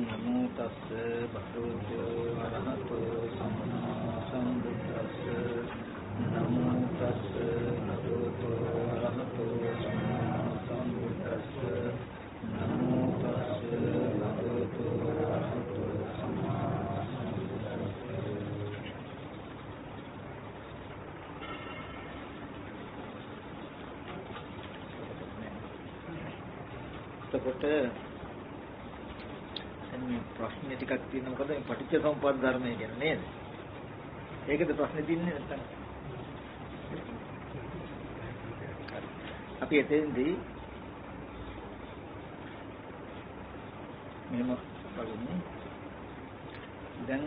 නමෝ තස්ස භගවතු අරහතෝ සම්මා සම්බුද්දස්ස නමෝ තස්ස භගවතු අරහතෝ සම්මා සම්බුද්දස්ස නමෝ තස්ස භගවතු අරහතෝ සම්මා සම්බුද්දස්ස. එතකොට මේ ප්‍රශ්නේ ටිකක් තියෙනවා. මොකද මේ පටිච්චසමුප්පාද ධර්මය කියන්නේ නේද? ඒකද ප්‍රශ්නේ තින්නේ නැත්තම්. අපි එතෙන්දී මෙහෙම බලමු. දැන්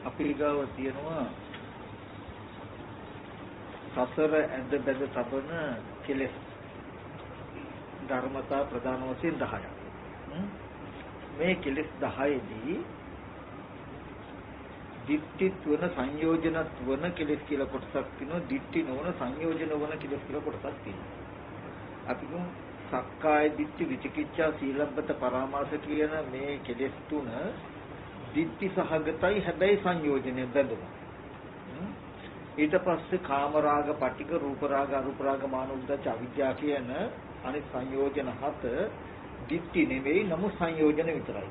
අපි ගාව තියෙනවා සසර ඇද බැද තබන කෙලෙස් ධර්මතා ප්‍රධාන වශයෙන් 10ක්. මේ කෙලෙස් 10ෙදී දිට්ඨිත් වන සංයෝජනත් වන කෙලෙස් කියලා කොටසක් තියෙනවා. දිට්ඨි නොවන සංයෝජන වන කෙලෙස් කියලා කොටසක් තියෙනවා. අපි කියමු සක්කාය දිට්ඨි විචිකිච්ඡා සීලබ්බත පරාමාස කියන මේ කෙලෙස් තුන දිට්ඨි සහගතයි, හැබැයි සංයෝජනෙ බැඳුණා. ඊට පස්සේ කාම රාග, පටිඝ, රූප රාග, අරූප රාග, මාන උද්දච්ච, අවිද්‍යාව කියන අනිත් සංයෝජන 7 දිට්ඨි නෙවෙයි, නමුත් සංයෝජන විතරයි.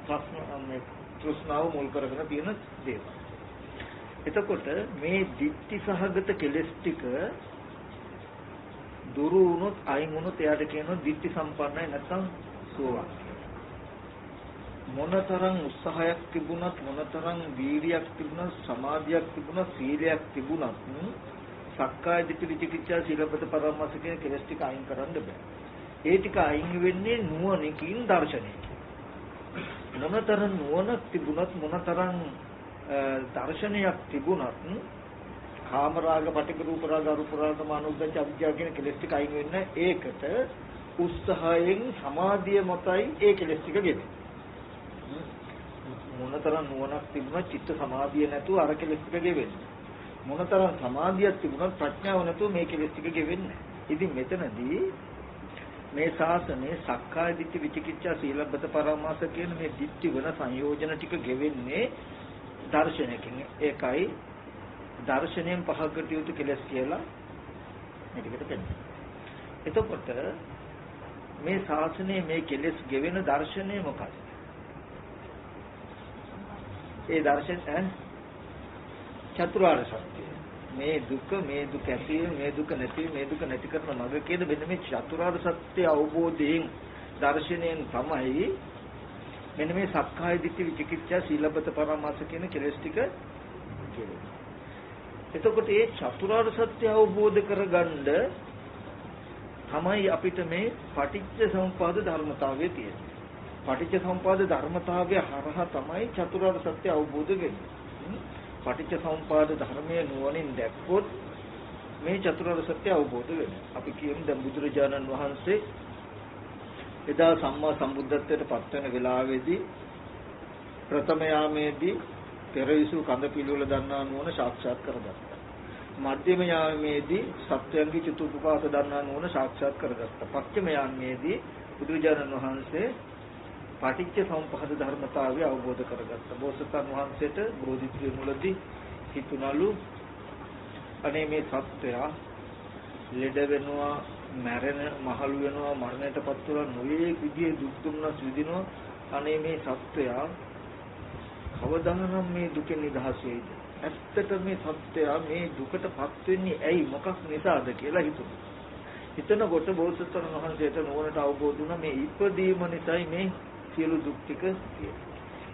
තෘෂ්ණාව මුල් කරගෙන තියෙන දේවල්. එතකොට මේ දිට්ඨි සහගත කෙලෙස් ටික දුරු වුණොත්, අයින් වුණොත් එයාට කියනවා දිට්ඨි සම්පන්නයි නැත්නම් සෝවාන්. මොනතරම් උත්සාහයක් තිබුණත්, මොනතරම් වීර්යයක් තිබුණත්, සමාධියක් තිබුණත්, සීලයක් තිබුණත් සක්කාය දිට්ඨි විචිකිච්ඡා සීලබ්බත පරාමාස කියන කෙලෙස් ටික අයින් කරන්න බෑ. ඒ ටික අයින් වෙන්නේ නුවණකින්, දර්ශනයකින්. මොනතරම් නුවණක් තිබුණත්, මොනතරම් දර්ශනයක් තිබුණත් කාම රාග, පටිඝ, රූප රාග, අරූප රාග, මාන උද්දච්ච, අවිද්‍යාව කියන කෙලෙස් ටික අයින් වෙන්නේ ඒකට උත්සාහයෙන්, සමාධිය මතයි ඒ කෙලෙස් ටික ගෙවෙන්නේ. මොනතරම් නුවණක් තිබුණත් චිත්ත සමාධිය නැතුව අර කෙලෙස් ටික ගෙවෙන්නේ. මොනතරම් සමාධියක් තිබුණත් ප්‍රඥාව නැතුව මේ කෙලෙස් ටික ගෙවෙන්නේ. ඉතින් මෙතනදී මේ ශාසනයේ සක්කාය දිට්ඨි විචිකිච්ඡා සීලබ්බත පරාමාස කියන මේ දිට්ඨි වන සංයෝජන ටික ගෙවෙන්නේ දර්ශනයකින්. ඒකයි දර්ශනයෙන් පහකට යුතු කෙලෙස් කියලා මේ ටිකට පෙන්නනවා. එතකොට මේ ශාසනයේ මේ කෙලෙස් ගෙවෙන දර්ශනය මොකක්ද? ඒ දර්ශන චතුරාර්ය සත්‍යය. මේ දුක ඇති, මේ දුක නැති, මේ දුක නැති කරන මඟ කියන මෙන්න මේ චතුරාර්ය සත්‍ය අවබෝධයෙන්, දර්ශනයෙන් තමයි මෙන්න මේ සක්කාය දිට්ඨි විචිකිච්ඡා සීලබ්බත පරාමාස කියන කෙලෙස් ටික කියන්නේ. එතකොට මේ චතුරාර්ය සත්‍ය අවබෝධ කරගන්න තමයි අපිට මේ පටිච්ච සමුප්පාද ධර්මතාවය තියෙන්නේ. පටිච්ච සමුප්පාද ධර්මතාවය හරහා තමයි චතුරාර්ය සත්‍ය අවබෝධ වෙන්නේ. පටිච්ච සමුප්පාද ධර්මයේ නුවණින් දැක්කොත් මේ චතුරාර්ය සත්‍ය අවබෝධ වෙනවා. අපි කියමු දැන් බුදුරජාණන් වහන්සේ එදා සම්මා සම්බුද්ධත්වයට පත් වෙන වෙලාවේදී ප්‍රථම යාමේදී පෙරවිසු කඳ පිළිවෙල දන්නා නුවණ සාක්ෂාත් කරගත්තා. මධ්‍යම යාමේදී සත්‍යංගී චතුප්පාත දන්නා නුවණ සාක්ෂාත් කරගත්තා. පස්චම යාමේදී බුදුරජාණන් වහන්සේ පටිච්ච සමුප්පාද ධර්මතාවය අවබෝධ කරගත්තා. බෝසතාණන් වහන්සේට බෝධිත්වයේ මුලදී හිතුණලු අනේ මේ සත්‍යය ලෙඩ වෙනවා, මැරෙන, මහලු වෙනවා, මරණයටපත් වෙනවා, නොයේ විදිහේ දුක් දුම්නස් විඳිනවා. අනේ මේ සත්‍යය කවදානම් මේ දුකෙන් නිදහස් වෙයිද? ඇත්තට මේ සත්‍යය මේ දුකටපත් වෙන්නේ ඇයි, මොකක් නිසාද කියලා හිතුණා. හිතනකොට බෝසතාණන් වහන්සේට නුවණට අවබෝධ වුණා මේ ඉපදීම නිසායි මේ සියලු දුක් ටික තියෙන්නේ.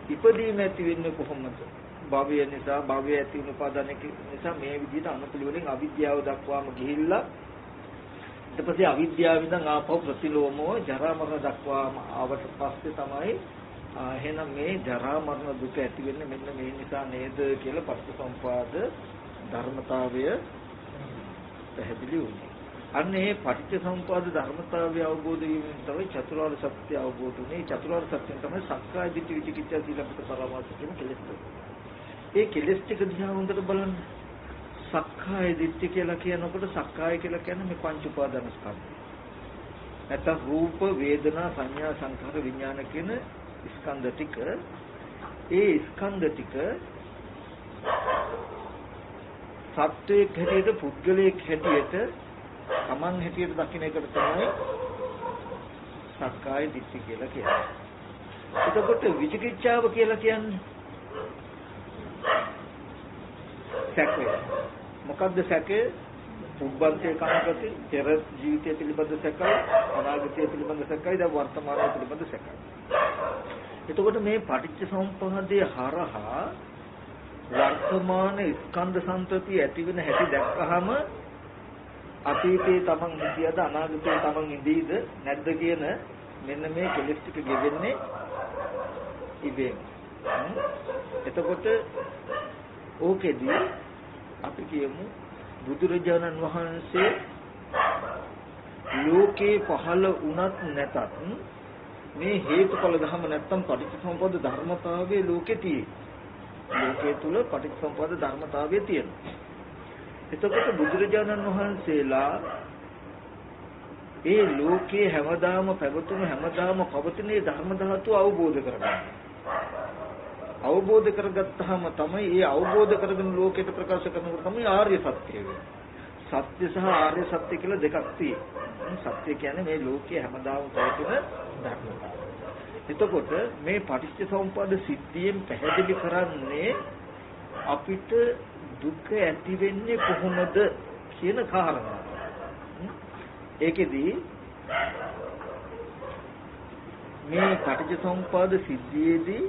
ඉපදීම ඇති වෙන්නේ කොහොමද? භවය නිසා, භවය ඇති වෙන උපාදානක නිසා මේ විදිහට අනුපිළිවෙලින් අවිද්‍යාව දක්වාම ගිහිල්ලා ඊට පස්සේ අවිද්‍යාව ඉඳන් ආපහු ප්‍රතිලෝමව ජරා මරණ දක්වාම ආවට පස්සේ තමයි එහෙනම් මේ ජරා මරණ දුක ඇති වෙන්නේ මෙන්න මේ නිසා නේද කියලා පටිච්චසමුපාද ධර්මතාවය පැහැදිලි වුණා. අන්න ඒ පටිච්චසමුපාද ධර්මතාවය අවබෝධ වීමෙන් තමයි චතුරාර්ය සත්‍ය අවබෝධ වුනේ. චතුරාර්ය සත්‍යයෙන් තමයි සක්කාය දිට්ඨි විචිකිච්ඡා සීලබ්බත පරාමාස කියන කෙලෙස් ටික. ඒ කෙලෙස් ටික දිහා හොඳට බලන්න. සක්කාය දිට්ඨි කියලා කියනකොට සක්කාය කියලා කියන්නේ මේ පංච උපාදාන ස්කන්ධය. නැත්නම් රූප වේදනා සංඥා සංඛාර විඥාන කියන ස්කන්ධ ටික ඒ ස්කන්ධ ටික සත්වයක් හැටියට පුද්ගලයෙක් හැටියට Taman හැටියට දකින්න එකට තමයි සක්කාය දිට්ඨිය කියලා කියන්නේ. එතකොට විචිකිච්ඡාව කියලා කියන්නේ සැකය. මොකද්ද සැකය? පුබ්බන්තේ කාමකති, පෙර ජීවිතය පිළිබඳ සැකයි, අනාගතය පිළිබඳ සැකයි, දැන් වර්තමානය පිළිබඳ සැකයි. එතකොට මේ පටිච්ච සමුප්පාදයේ හරහා වර්තමාන ස්කන්ධ සංතතිය ඇති වෙන හැටි දැක්කහම අතීතයේ තමන් හිටියද අනාගතයේ තමන් ඉඳීද නැද්ද කියන මෙන්න මේ කෙලෙස් ටික ගෙවෙන්නේ ඉබේම. එතකොට ඕකෙදී අපි කියමු බුදුරජාණන් වහන්සේ ලෝකේ පහළ වුණත් නැතත් මේ හේතුඵල ධර්ම නැත්තම් පටිච්චසමුප්පාද ධර්මතාවයේ ලෝකේ තියෙන්නේ. ලෝකයේ තුල පටිච්චසමුප්පාද ධර්මතාවය තියෙනවා. එතකොට බුදුරජාණන් වහන්සේලා ඒ ලෝකේ හැමදාම පැවතුණු හැමදාම පවතින ධර්ම ධාතුව අවබෝධ කරගන්නවා. අවබෝධ කරගත්තාම තමයි ඒ අවබෝධ කරගෙන ලෝකයට ප්‍රකාශ කරනකොට තමයි ආර්ය සත්‍ය වෙන්නේ. සත්‍ය සහ ආර්ය සත්‍ය කියලා දෙකක් තියෙනවා. සත්‍ය කියන්නේ මේ ලෝකයේ හැමදාම පවතින ධර්මතාවය. එතකොට මේ පටිච්ච සමුප්පාද සිද්ධියෙන් පැහැදිලි කරන්නේ අපිට දුක ඇති වෙන්නේ කොහොමද කියන කාරණා. ඒකෙදී මේ පටිච්ච සමුප්පාද සිද්ධියේදී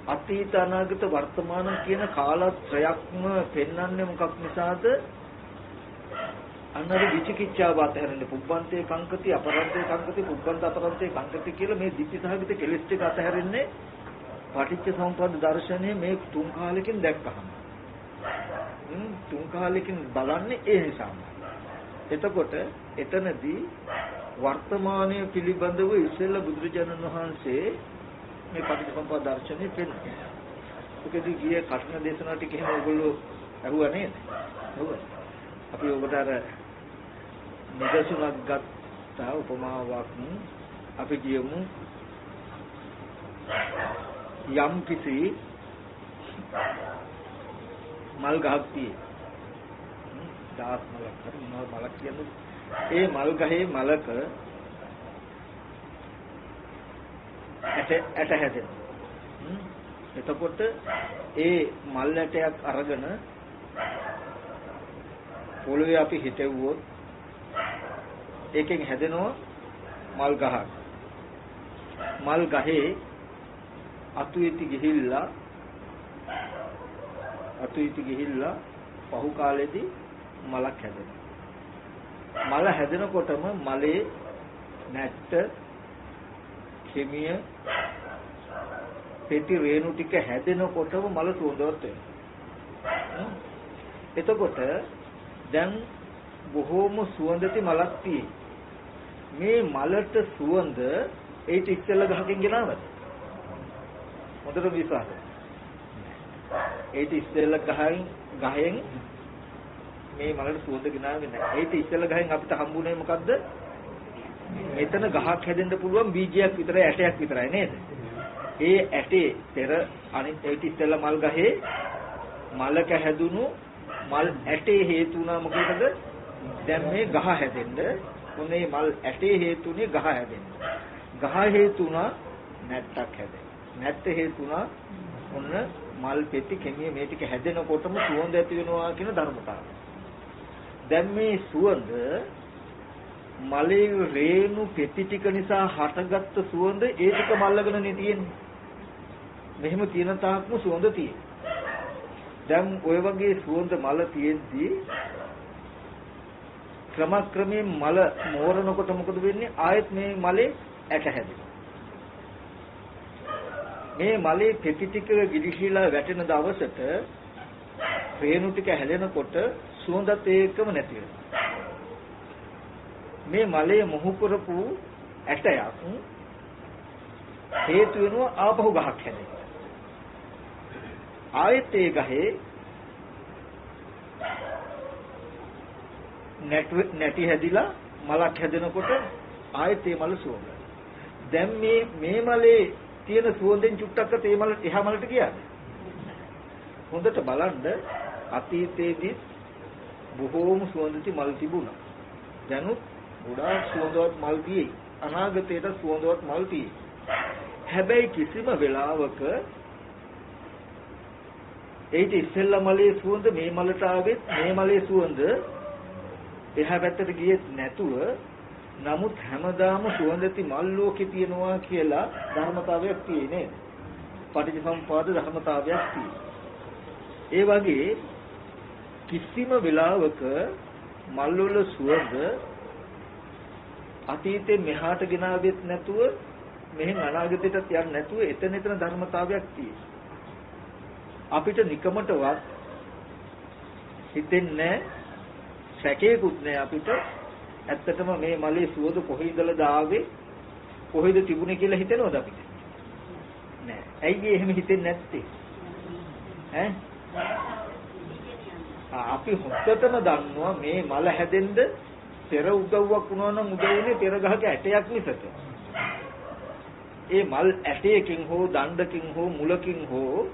අතීත අනාගත වර්තමාන කියන කාලත්‍රයක්ම පෙන්වන්නේ මොකක් නිසාද? අන්නර විචිකිච්ඡාව අතහැරෙන්නේ පුබ්බන්තේ කංකති අපරන්තේ කංකති පුබ්බන්ත අපරන්තේ කංකති කියලා මේ දිට්ඨි සහගත කෙලෙස් ටික අතහැරෙන්නේ පටිච්ච සමුප්පාද දර්ශනය මේ තුන් කාලෙකින් දැක්කහම. තුන් කාලෙකින් බලන්නේ ඒ නිසාම. එතකොට එතනදී වර්තමානයේ පිළිබඳව ඉස්සෙල්ලා බුදුරජාණන් වහන්සේ මේ පටිච්චසමුප්පාද දර්ශනය පෙන්නනවා. ඒකදී ගියේ කඨින දේශනා ටික එහෙම ඔයගොල්ලෝ අහුවා නේද? ඔව්. අපි ඔබට අර නිදසුනක් ගත්තා උපමාවක් අපි කියමු යම් කිසි මල් ගහක් තියෙයි. දාස් මලක් හරි මොනවා මලක් කියන්නේ ඒ මල් ගහේ මලක ඇට හැදෙනවා. එතකොට ඒ මල් ඇටයක් අරගෙන පොළවේ අපි හිටෙව්වොත් ඒකෙන් හැදෙනවා මල් ගහක්. මල් ගහේ අතු ඉති ගිහිල්ලා පහු කාලෙදී මලක් හැදෙනවා. මල හැදෙනකොටම මලේ නැට්ට කෙමිය පෙති රේණු ටික හැදෙනකොටම මල සුවඳවත් වෙනවා. එතකොට දැන් බොහෝම සුවඳති මලක් තියෙයි. මේ මලට සුවඳ ඒත් ඉස්සෙල්ලා ගහකින් ගෙනාවද? හොඳට විශ්වාස. ඒත් ඉස්සෙල්ලා ගහෙන් මේ මලට සුවඳ ගෙනාවේ නැහැ. ඒත් ඉස්සෙල්ලා ගහෙන් අපිට හම්බුනේ මොකද්ද? මෙතන ගහක් හැදෙන්න පුළුවන් බීජයක් විතරයි ඇටයක් විතරයි නේද? ඒ ඇටේ පෙර අනිත් ඒත් ඉස්සෙල්ලා මල් ගහේ මලක හැදුණු මල් ඇටේ හේතු වුණා මොකේද? දැන් මේ ගහ හැදෙන්න උනේ මල් ඇටේ හේතුනේ ගහ හැදෙන්න. ගහ හේතු වුණා නැට්ටක් හැදෙන්න. නැට්ට හේතු වුණා ඔන්න මල් පෙති කෙමිය මේ ටික හැදෙනකොටම සුවඳ ඇති වෙනවා කියන ධර්මතාවය. දැන් මේ සුවඳ මලේ රේණු පෙති ටික නිසා හටගත්තු සුවඳ ඒ ටික මල්ලගෙන නේ තියෙන්නේ. මෙහෙම තියෙන තාක්ම සුවඳ තියෙන්නේ. දැන් ওই වගේ සුවඳ මල තියෙද්දි ක්‍රමක්‍රමයෙන් මල මෝරනකොට මොකද වෙන්නේ? ආයෙත් මේ මලේ ඇට හැදෙනවා. මේ මලේ පෙති ටික ගිලිහිලා වැටෙන දවසට රේණු ටික හැලෙනකොට සුවඳත් ඒකම නැති වෙනවා. මේ මලේ මොහු කරපු ඇටයක් හේතු වෙනවා ආපහු ගහක් හැදෙන්න. ආයෙත් ඒ ගහේ නැටි හැදිලා මලක් හැදෙනකොට ආයෙත් ඒ මල සුවඳයි. දැන් මේ මලේ තියෙන සුවඳෙන් චුට්ටක් තේ මල එහා මලට ගියාද? හොඳට බලන්න අතීතයේදී බොහෝම සුවඳති මල් තිබුණා. දැනුත් ගොඩාක් සුවඳවත් මල් තියෙයි. අනාගතයට සුවඳවත් මල් තියෙයි. හැබැයි කිසිම වෙලාවක ඒට ඉස්සෙල්ලා මලේ සුවඳ මේ මලට ආවෙත් මේ මලේ සුවඳ එහා පැත්තට ගියෙත් නැතුව නමුත් හැමදාම සුවඳති මල් ලෝකේ තියනවා කියලා ධර්මතාවයක් තියෙන්නේ නේද? පටිච්චසමුපාද ධර්මතාවයක් තියෙනවා. ඒ වගේ කිසිම වෙලාවක මල් වල සුවඳ අතීතේ මෙහාට ගෙනාවෙත් නැතුව මෙහෙන් අනාගතයටත් යන්නේ නැතුව එතන ධර්මතාවයක් තියෙනවා. අපිට නිකමටවත් හිතෙන්නේ සැකේකුත් නෑ අපිට ඇත්තටම මේ මලේ සුවඳ කොහේදලා දාවේ කොහෙද තිබුණේ කියලා හිතෙනවද අපිට? නෑ. ඇයි එහෙම හිතෙන්නේ නැත්තේ? ඈ? අපි හොත්තටම දන්නවා මේ මල හැදෙන්න පෙර උදව්වක් වුණා නම් උදව්නේ පෙර ගහක ඇටයක් මිසක. ඒ මල් ඇටයකින් හෝ දණ්ඩකින් හෝ මුලකින් හෝ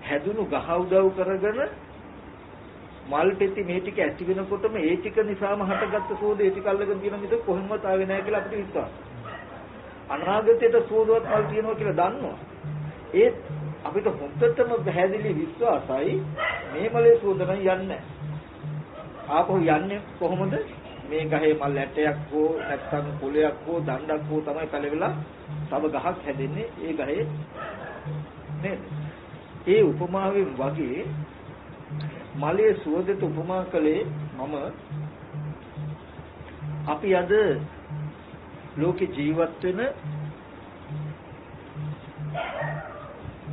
හැදුණු ගහ උදව් කරගෙන මල් පෙති මේ ටික ඇති වෙනකොටම ඒ ටික නිසාම හටගත්ත සෝද ඒ ටික අල්ලගෙන තියෙන මිස කොහෙන්වත් ආවේ නැහැ කියලා අපිට විශ්වාසයි. අනාගතයට සෝදවත් මල් තියෙනවා කියලා දන්නවා. ඒත් අපිට හොඳටම පැහැදිලි විශ්වාසයි මේ මලේ සෝද නම් යන්නේ. ආපහු යන්නේ කොහොමද? මේ ගහේ මල් ඇටයක් හෝ නැත්නම් පොලයක් හෝ දණ්ඩක් හෝ තමයි පැලවිලා තව ගහක් හැදෙන්නේ ඒ ගහේ නේද? ඒ උපමාවෙන් වගේ මලයේ සුවඳට උපමා කළේ මම අපි අද ලෝකේ ජීවත් වෙන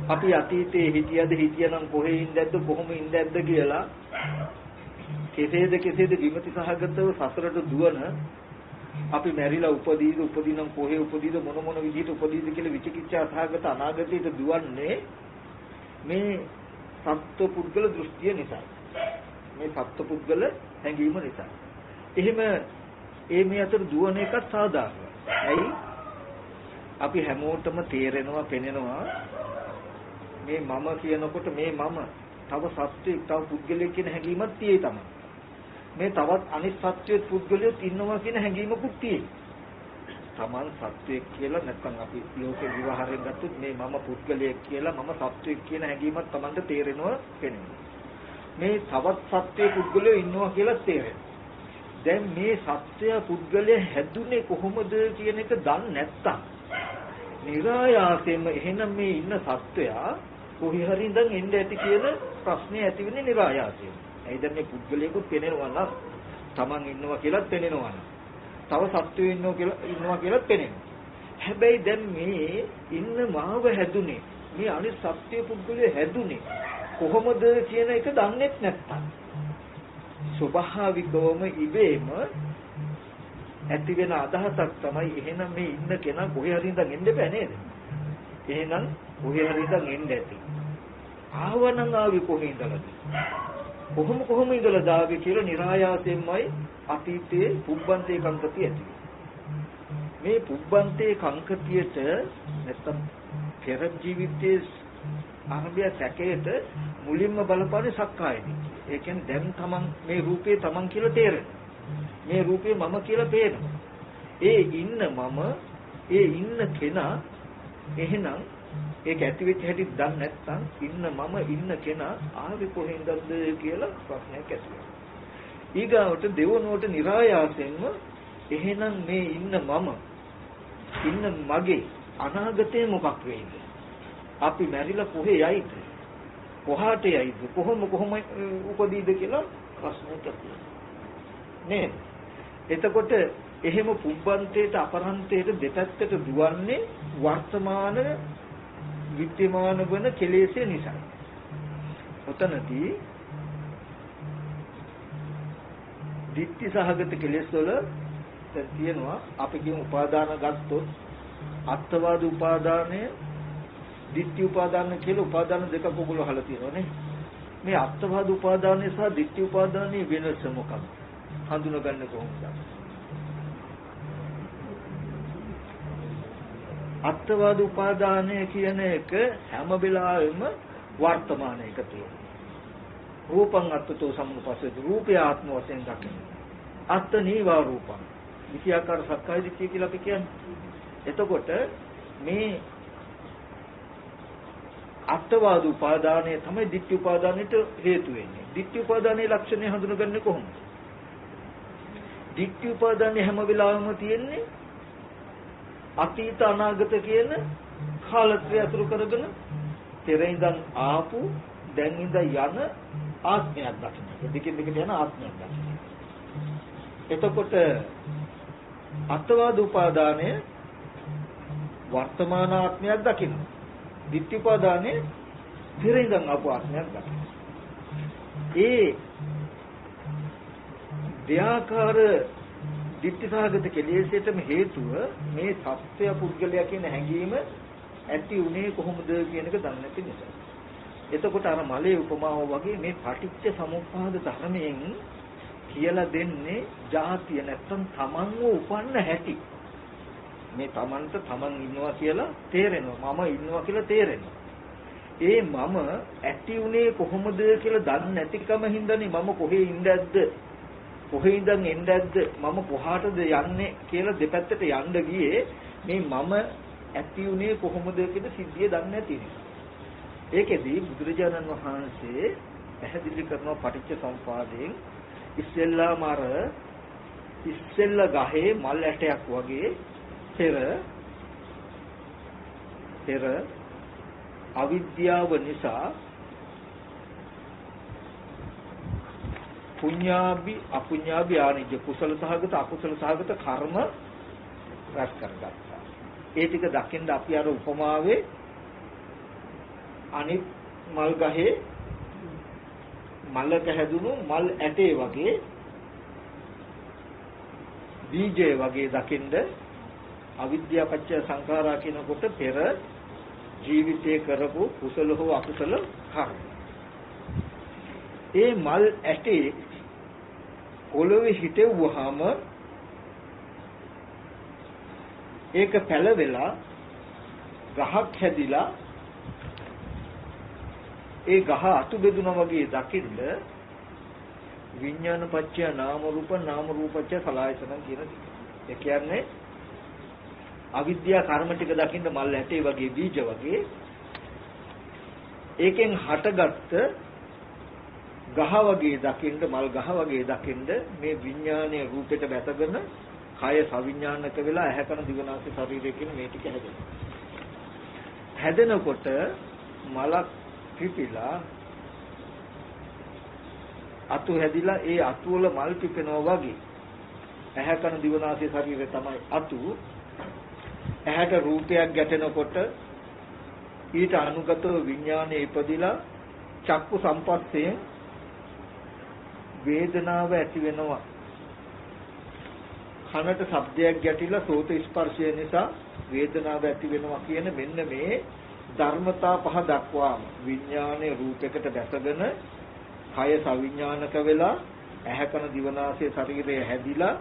අපි අතීතයේ හිටියනම් කොහේ ඉඳද්ද කොහොම ඉඳද්ද කියලා කෙසේද විමති සහගතව සසරට දුවන අපි මැරිලා උපදීනම් කොහේ උපදීද මොන විදිහට උපදීද කියලා විචිකිච්ඡා සහගත අනාගතයට දුවන්නේ මේ සත්ව පුද්ගල දෘෂ්ටිය නිසා. මේ සත්ව පුද්ගල හැඟීම නිසා. එහෙම මේ අතර දුවන එක සාධාරණයි. ඇයි? අපි හැමෝටම තේරෙනවා පෙනෙනවා මේ මම කියනකොට මේ මම තව සත්වෙක් තව පුද්ගලයෙක් කියන හැඟීමක් තියෙයි තමයි. මේ තවත් අනිත් සත්වෙක් පුද්ගලයෙක් ඉන්නවා කියන හැඟීමකුත් තියෙයි. Taman සත්වයක් කියලා නැත්නම් අපි ලෝකේ විවහාරයෙන් ගත්තොත් මේ මම පුද්ගලයෙක් කියලා මම සත්වයක් කියන හැඟීමක් Tamanට තේරෙනවා වෙනවා. මේ තවත් සත්වයේ පුද්ගලයෝ ඉන්නවා කියලා තේරෙනවා. දැන් මේ සත්වය පුද්ගලයා හැදුනේ කොහොමද කියන එක දන්නේ නැත්තම් નિરાයාසයෙන්ම එහෙනම් මේ ඉන්න සත්වයා කොහේ හරි ඉඳන් එන්න ඇති කියන ප්‍රශ්නේ ඇති වෙන්නේ નિરાයාසයෙන්. එයි දැන් මේ පුද්ගලයෙකුත් පෙනෙනවා නම් Taman ඉන්නවා කියලාත් පෙනෙනවා නම් තව සත්වයෝ ඉන්නවා කියලා පෙනෙනවා. හැබැයි දැන් මේ ඉන්න මාව හැදුනේ මේ අනිත් සත්‍ය පුද්ගලයා හැදුනේ කොහොමද කියන එක දන්නේ නැත්තම් ස්වභාවිකවම ඉබේම ඇති වෙන අදහසක් තමයි එහෙනම් මේ ඉන්න කෙනා කොහේ හරි ඉඳන් එන්න බෑ නේද? එහෙනම් කොහේ හරි ඉඳන් එන්න ඇති. ආවනම් ආවි කොහේ ඉඳලාද? කොහොම ඉඳලා දාවේ කියලා નિરાයාසයෙන්මයි අතීතයේ පුබ්බන්තේ කංකතිය ඇති. මේ පුබ්බන්තේ කංකතියට නැත්තම් පෙර ජීවිතයේ ආරම්භය සැකයට මුලින්ම බලපාන්නේ සක්කායදී. ඒ කියන්නේ දැන් තමන් මේ රූපේ තමන් කියලා තේරෙන. මේ රූපේ මම කියලා පේනවා. ඒ ඉන්න මම ඒ ඉන්න කෙනා එහෙනම් ඒක ඇති වෙච්ච හැටි දන්නේ නැත්නම් ඉන්න කෙනා ආවේ කොහෙන්දද කියලා ප්‍රශ්නයක් ඇති වෙනවා. ඊගාවට දෙවනුවට નિરાයාසයෙන්ම එහෙනම් මේ ඉන්න මගේ අනාගතේ මොකක් වෙයිද? අපි මැරිලා කොහේ යයිද? කොහාට යයිද? කොහොම උපදීද කියලා ප්‍රශ්නයක් ඇති වෙනවා. නේද? එතකොට එහෙම පුබ්බන්තේට අපරන්තේට දෙපැත්තට දුවන්නේ වර්තමාන විද්‍යමාන වන කෙලෙස් නිසා. ඔතනදී ditthi සහගත කෙලෙස් වල තියෙනවා අපි කියන උපාදාන ගත්තොත් අත්වාද උපාදානය ditthi උපාදාන කියලා උපාදාන දෙකක් ඔයගොල්ලෝ අහලා තියෙනවනේ. මේ අත්වාද උපාදානය සහ ditthi උපාදානයේ වෙනස මොකක්ද? හඳුනගන්නේ කොහොමද? අත්වාද උපාදානය කියන එක හැම වෙලාවෙම වර්තමානයක තියෙනවා. රූපං අත්තතෝ සම්මුපස්සති රූපය ආත්ම වශයෙන් දකින්න. අත්ත නීවා රූපං. විෂයාකාර සක්කාය දිට්ඨිය කියලා අපි කියන්නේ. එතකොට මේ අත්වාද උපාදානය තමයි දිට්ඨි උපාදානයට හේතු වෙන්නේ. දිට්ඨි උපාදානයේ ලක්ෂණය හඳුනගන්නේ කොහොමද? දිට්ඨි උපාදානය හැම වෙලාවෙම තියෙන්නේ අතීත අනාගත කියන කාලත්‍රය අතුරු කරගෙන පෙර ඉඳන් ආපු දැන් ඉඳ යන ආත්මයක් දකින්න. දෙකින් දෙකට යන ආත්මයක් දකින්න. එතකොට අත්වාද උපාදානය වර්තමාන ආත්මයක් දකින්න. ditthi උපාදානය පෙර ඉඳන් ආපු ආත්මයක් දකින්න. ඒ දෙආකාර ditthi සාගත කෙලෙසටම හේතුව මේ සත්‍ය පුද්ගලයා කියන හැඟීම ඇති උනේ කොහොමද කියන එක දන්නේ නැති නිසා. එතකොට අර මලේ උපමාව වගේ මේ පටිච්ච සමුප්පාද ධර්මයෙන් කියලා දෙන්නේ ජාතිය නැත්තම් තමන්ව උපන්න හැටි. මේ තමන්ට තමන් ඉන්නවා කියලා තේරෙනවා. මම ඉන්නවා කියලා තේරෙනවා. ඒ මම ඇති උනේ කොහොමද කියලා දන්නේ නැතිකම හින්දානේ මම කොහේ ඉඳද්ද කොහේ ඉඳන් එන්නේද්ද මම කොහාටද යන්නේ කියලා දෙපැත්තට යන්න ගියේ මේ මම ඇති උනේ කොහොමද කියන සිද්ධිය දන්නේ නැති නිසා. ඒකෙදී බුදුරජාණන් වහන්සේ පැහැදිලි කරනවා පටිච්ච සමුප්පාදයෙන් ඉස්සෙල්ලාම අර ඉස්සෙල්ල ගහේ මල් ඇටයක් වගේ පෙර අවිද්‍යාව නිසා පුඤ්ඤාභි අපුඤ්ඤාභි ආනිජ කුසල සහගත අකුසල සහගත කර්ම රැස් කරගත්තා. ඒ ටික දකින්න අපි අර උපමාවේ අනිත් මල් ගහේ මලක හැදුණු මල් ඇටේ වගේ බීජය වගේ දකින්න අවිද්‍යාව පත්‍ය සංඛාරා කියනකොට පෙර ජීවිතයේ කරපු කුසල හෝ අකුසල කර්ම. ඒ මල් ඇටේ පොළොවේ හිටෙව්වහම ඒක පැලවෙලා ගහක් හැදිලා ඒ ගහ අතු බෙදුනා වගේ දකින්න විඥාන පත්‍ය නාම රූප නාම රූපච්ඡ සලආයතන කියන දේ. ඒ කියන්නේ අවිද්‍යා කර්ම ටික දකින්න මල් ඇටේ වගේ බීජ වගේ ඒකෙන් හටගත්ත ගහ වගේ දකින්න මල් ගහ වගේ දකින්න මේ විඥානයේ රූපෙට වැටගෙන කය සවිඥානික වෙලා ඇහැ කන දිවනාසය ශරීරය කියන මේ ටික හැදෙනවා. හැදෙනකොට මලක් පිපිලා අතු හැදිලා ඒ අතු වල මල් පිපෙනවා වගේ ඇහැ කන දිවනාසය ශරීරය තමයි අතු. ඇහැට රූපයක් ගැටෙනකොට ඊට අනුගතව විඥානයේ ඉපදිලා චක්කු සම්පස්සයෙන් වේදනාව ඇති වෙනවා. කනට ශබ්දයක් ගැටිලා සෝත ස්පර්ශය නිසා වේදනාව ඇති වෙනවා කියන මෙන්න මේ ධර්මතා පහ දක්වාම විඥානයේ රූපයකට දැසගෙන කය සවිඥානික වෙලා ඇහැ කන දිවනාසය ශරීරය හැදිලා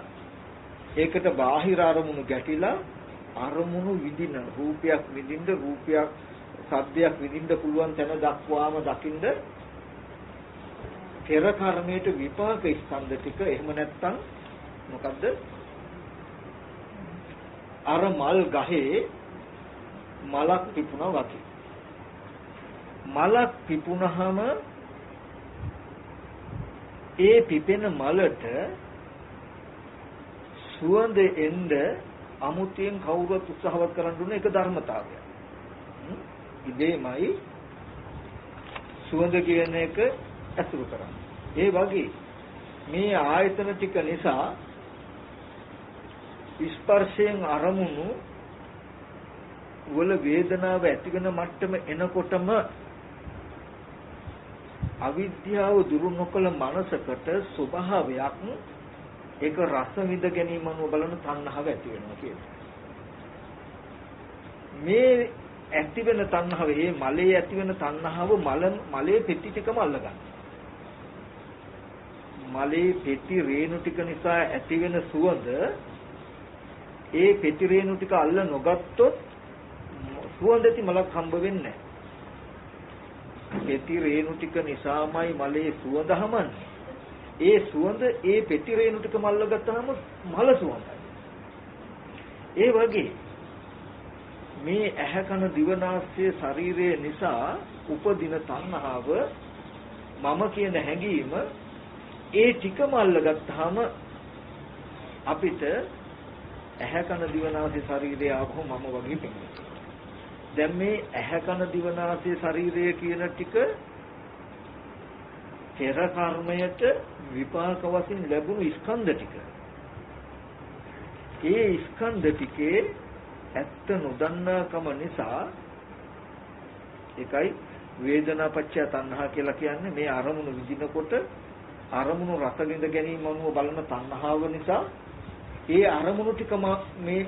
ඒකට බාහිර අරමුණු ගැටිලා අරමුණු විඳින රූපයක් විඳින්න රූපයක් සද්දයක් විඳින්න පුළුවන් තැන දක්වාම දකින්න පෙර කර්මයට විපාක ස්කන්ධ ටික එහෙම නැත්නම් මොකද්ද අර මල් ගහේ මලක් පිපුණා වගේ මලක් පිපුණාම ඒ පිපෙන මලට සුවඳ එන්න අමුතියෙන් කවුරුත් උත්සාහවත් කරන්න දුන්න එක ධර්මතාවයක්. ඉබේමයි සුවඳ කියන එක අසුරු කරන්නේ. ඒ වගේ මේ ආයතන ටික නිසා ස්පර්ශයෙන් අරමුණු වල වේදනාව ඇති වෙන මට්ටම එනකොටම අවිද්‍යාව දුරු නොකළ මනසකට ස්වභාවයක් ඒක රස විඳ ගැනීම අනුව බලන තණ්හාව ඇති වෙනවා කියන්නේ. මේ ඇති වෙන තණ්හාව මේ මලේ ඇති වෙන තණ්හාව මලේ පෙට්ටි ටිකම අල්ලගන්න. මලේ පෙට්ටි රේණු ටික නිසා ඇති වෙන සුවඳ ඒ පෙට්ටි රේණු ටික අල්ල නොගත්තොත් සුවඳ ඇති මලක් හම්බ වෙන්නේ නැහැ. පෙති රේණු ටික නිසාමයි මලේ සුවඳ හමන්නේ. ඒ සුවඳ ඒ පෙති රේණු ටික මල්ල ගත්තාම මල සුවඳයි. ඒ වගේ මේ ඇහැ කන දිව නාසය ශරීරය නිසා උපදින තණ්හාව මම කියන හැඟීම ඒ ටිකම අල්ලගත්තාම අපිට ඇහැ කන දිව නාසය ශරීරය ආවම මම වගේ පෙනෙනවා. දැන් මේ ඇහැ කන දිව නාසය ශරීරය කියන ටික පෙර කර්මයට විපාක වශයෙන් ලැබුණු ස්කන්ධ ටික. ඒ ස්කන්ධ ටිකේ ඇත්ත නොදන්නාකම නිසා ඒකයි වේදනාපච්චය තණ්හා කියලා කියන්නේ මේ අරමුණු විඳිනකොට අරමුණු රස විඳ ගැනීම අනුව බලන තණ්හාව නිසා ඒ අරමුණු ටිකම මේ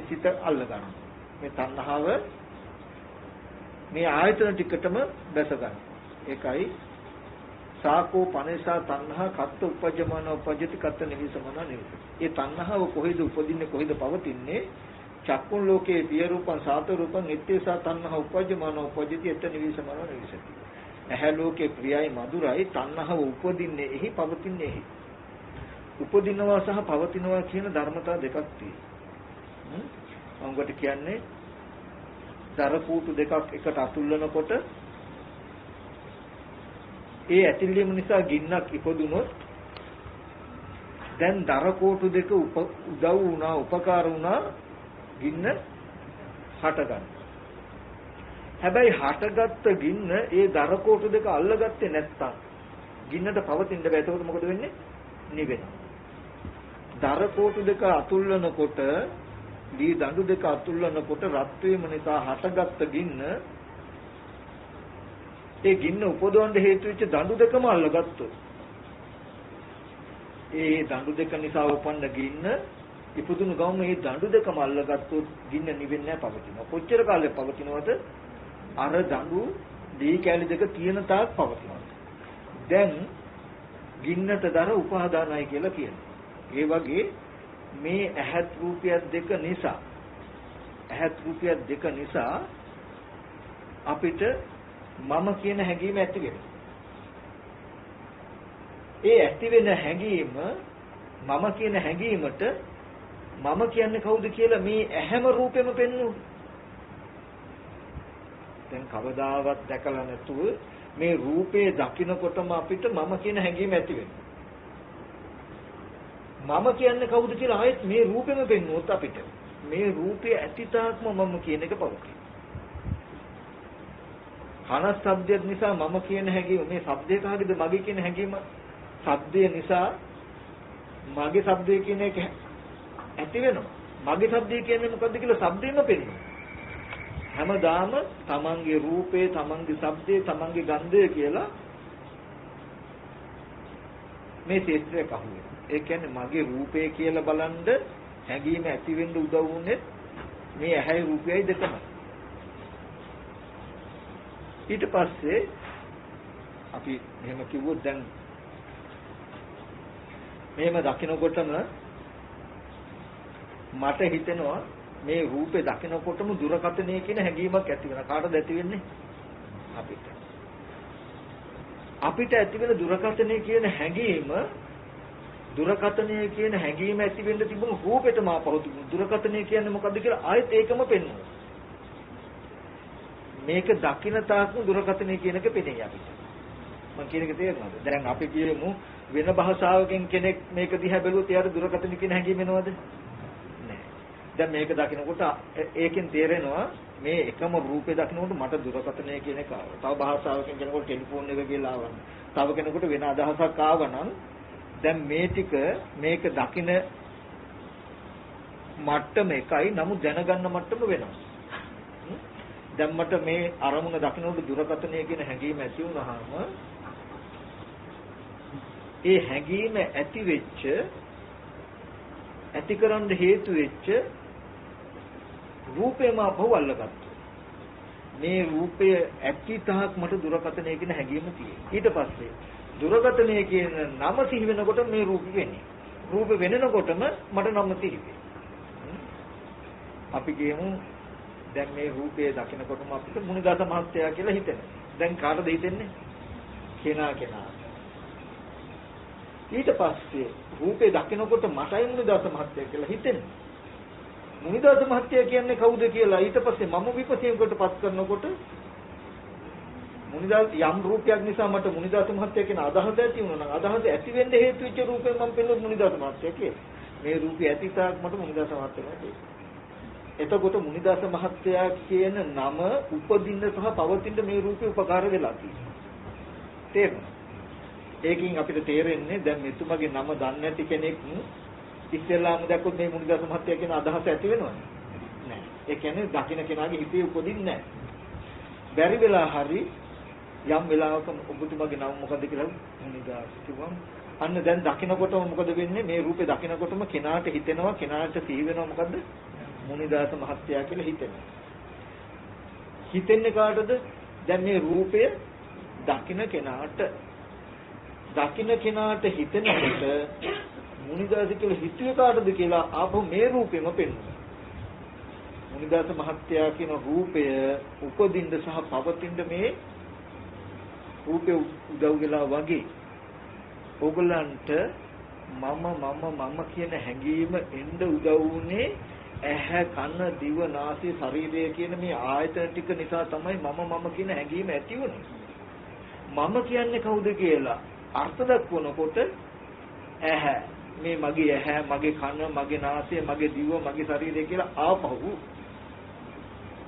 සිත අල්ල ගන්නවා. මේ තණ්හාව මේ ආයතන ටිකටම දැස ගන්නවා. ඒකයි සාකෝ පනේසා තණ්හා කත්ත උපජ්ජමන උපජ්ජති කත්ත නිවිසමන නිවිස. ඒ තණ්හාව කොහෙද උපදින්නේ කොහෙද පවතින්නේ? චක්කුන් ලෝකේ පිය රූපං සාත රූපං නිත්‍යසා තණ්හා උපජ්ජමන උපජ්ජති එත නිවිසමන නිවිසති. ඇහැ ලෝකේ ප්‍රියයි මధుරයි තණ්හාව උපදින්නේ එහි පවතින්නේ එහි. උපදිනවා සහ පවතිනවා කියන ධර්මතා දෙකක් තියෙනවා. අංගට කියන්නේ දර කූටු දෙකක් එකට අතුල්ලනකොට ඒ ඇතිල්ලීම නිසා ගින්නක් ඉපදුනොත් දැන් දර කෝටු දෙක උදව් වුණා උපකාර වුණා ගින්න හට ගන්න. හැබැයි හටගත්ත ගින්න ඒ දර කෝටු දෙක අල්ලගත්තේ නැත්තම් ගින්නට පවතින්න බෑ. එතකොට මොකද වෙන්නේ? නිවෙනවා. දර කෝටු දෙක අතුල්ලනකොට දී දඬු දෙක අතුල්ලනකොට රත් වීම නිසා හටගත්ත ගින්න ඒ ගින්න උපදවන්න හේතු වෙච්ච දඬු දෙකම අල්ලගත්තොත් ඒ දඬු දෙක නිසා උපන්න ගින්න ඉපදුණු ගමන් මේ දඬු දෙකම අල්ලගත්තොත් ගින්න නිවෙන්නේ නැහැ පවතිනවා. කොච්චර කාලයක් පවතිනවද? අර දඬු දී කැලි දෙක තියෙන තාක් පවතිනවා. දැන් ගින්නට දර උපාදානයි කියලා කියනවා. ඒ වගේ මේ ඇහත් රූපය දෙක නිසා අපිට මම කියන හැඟීම ඇති වෙනවා. ඒ ඇති වෙන හැඟීම මම කියන හැඟීමට මම කියන්නේ කවුද කියලා මේ ඇහැම රූපෙම පෙන්වනවා. දැන් කවදාවත් දැකලා නැතුව මේ රූපේ දකින්නකොටම අපිට මම කියන හැඟීම ඇති වෙනවා. මම කියන්නේ කවුද කියලා ආයෙත් මේ රූපෙම පෙන්වුවොත් අපිට මේ රූපයේ ඇතිතාවක්ම මම කියන එක පවතී. කන ශබ්දයක් නිසා මම කියන හැඟීම මේ ශබ්දේ කාගේද මගේ කියන හැඟීම ශබ්දය නිසා මගේ ශබ්දය කියන එක ඇති වෙනවා. මගේ ශබ්දය කියන්නේ මොකද්ද කියලා ශබ්දෙම පෙන්වනවා. හැමදාම තමන්ගේ රූපේ, තමන්ගේ ශබ්දේ, තමන්ගේ ගන්ධය කියලා මේ ශේත්‍රය කහුවේ. ඒ කියන්නේ මගේ රූපේ කියලා බලන්ද හැඟීම ඇති වෙන්න උදව් වුනේ මේ ඇහැයි රූපයයි දෙකම. ඊට පස්සේ අපි එහෙම කිව්වොත් දැන් මෙහෙම දකින්නකොටම මට හිතෙනවා මේ රූපේ දකින්නකොටම දුරකතනේ කියන හැඟීමක් ඇති වෙනවා. කාටද ඇති වෙන්නේ? අපිට ඇති වෙන දුරකතනේ කියන හැඟීම ඇති වෙන්න තිබුණු රූපෙටම ආපහු තිබුණු දුරකතනේ කියන්නේ මොකද්ද කියලා ආයෙත් ඒකම පෙන්වනවා. මේක දකින්න තාක්ම දුරකතනේ කියන එක පෙනෙයි අපිට. මම කියන එක තේරෙනවද? දැන් අපි කියමු වෙන භාෂාවකින් කෙනෙක් මේක දිහා බැලුවොත් එයාට දුරකතනේ කියන හැඟීම එනවද? නැහැ. දැන් මේක දකින්නකොට ඒකෙන් තේරෙනවා මේ එකම රූපේ දකින්නකොට මට දුරකතනේ කියන එක ආවා. තව භාෂාවකින් කෙනෙකුට ටෙලිෆෝන් එක කියලා ආවනම්, තව කෙනෙකුට වෙන අදහසක් ආවනම් දැන් මේ ටික මේක දකින්න මට්ටම එකයි, නමුත් දැනගන්න මට්ටම වෙනස්. දැන් මට මේ අරමුණ දකින්නකොට දුරකතනය කියන හැඟීම ඇති වුණාම ඒ හැඟීම ඇතිකරන්න හේතු වෙච්ච රූපේම අපව අල්ලගත්තා. මේ රූපය ඇතිතාවක් මට දුරකතනය කියන හැඟීම තියෙනවා. ඊට පස්සේ දුරකතනය කියන නම සිහි වෙනකොට මේ රූපෙ වෙන්නේ. රූපෙ වෙනකොටම මට නම සිහි වෙනවා. අපි කියමු දැන් මේ රූපය දකිනකොටම අපිට මුනිදාස මහත්තයා කියලා හිතෙනවා. දැන් කාටද හිතෙන්නේ? කෙනා. ඊට පස්සේ රූපේ දකිනකොට මටයි මුනිදාස මහත්තයා කියලා හිතෙන්නේ. මුනිදාස මහත්තයා කියන්නේ කවුද කියලා ඊට පස්සේ මම විපසීමකටපත් කරනකොට මුනිදාස යම් රූපයක් නිසා මට මුනිදාස මහත්තයා කියන අදහස ඇති වුණා නම් අදහස ඇති වෙන්න හේතු වෙච්ච රූපෙන් මම පෙන්වුවොත් මුනිදාස මහත්තයා කියලා. මේ රූපය ඇති තාක් මට මුනිදාස මහත්තයා කියනවා. එතකොට මුනිදාස මහත්තයා කියන නම උපදින්න සහ පවතින්න මේ රූපේ උපකාර වෙලා තියෙනවා. තේරුණා? ඒකින් අපිට තේරෙන්නේ දැන් මෙතුමගේ නම දන්නේ නැති කෙනෙක් ඉස්සෙල්ලාම දැක්කොත් මේ මුනිදාස මහත්තයා කියන අදහස ඇති වෙනවද? නෑ. ඒ කියන්නේ දකින්න කෙනාගේ හිතේ උපදින්නේ නෑ. බැරි වෙලා හරි යම් වෙලාවක ඔබතුමාගේ නම මොකද කියලා මුනිදාස කිව්වම අන්න දැන් දකින්නකොටම මොකද වෙන්නේ? මේ රූපේ දකින්නකොටම කෙනාට හිතෙනවා කෙනාට සිහි වෙනවා මොකද්ද? මුනිදාස මහත්තයා කියලා හිතෙනවා. හිතෙන්නේ කාටද? දැන් මේ රූපය දකින්න කෙනාට හිතෙනකොට මුනිදාස කියලා හිතුවේ කාටද කියලා ආපහු මේ රූපෙම පෙන්වනවා. මුනිදාස මහත්තයා කියන රූපය උපදින්න සහ පවතින්න මේ රූපේ උදව් වෙලා වගේ ඕගලන්ට මම කියන හැඟීම එන්න උදව් වුණේ ඇහැ කන දිව නාසය ශරීරය කියන මේ ආයතන ටික නිසා තමයි මම කියන හැඟීම ඇති වුනේ. මම කියන්නේ කවුද කියලා අර්ථ දක්වනකොට ඇහැ මේ මගේ ඇහැ මගේ කන මගේ නාසය මගේ දිව මගේ ශරීරය කියලා ආපහු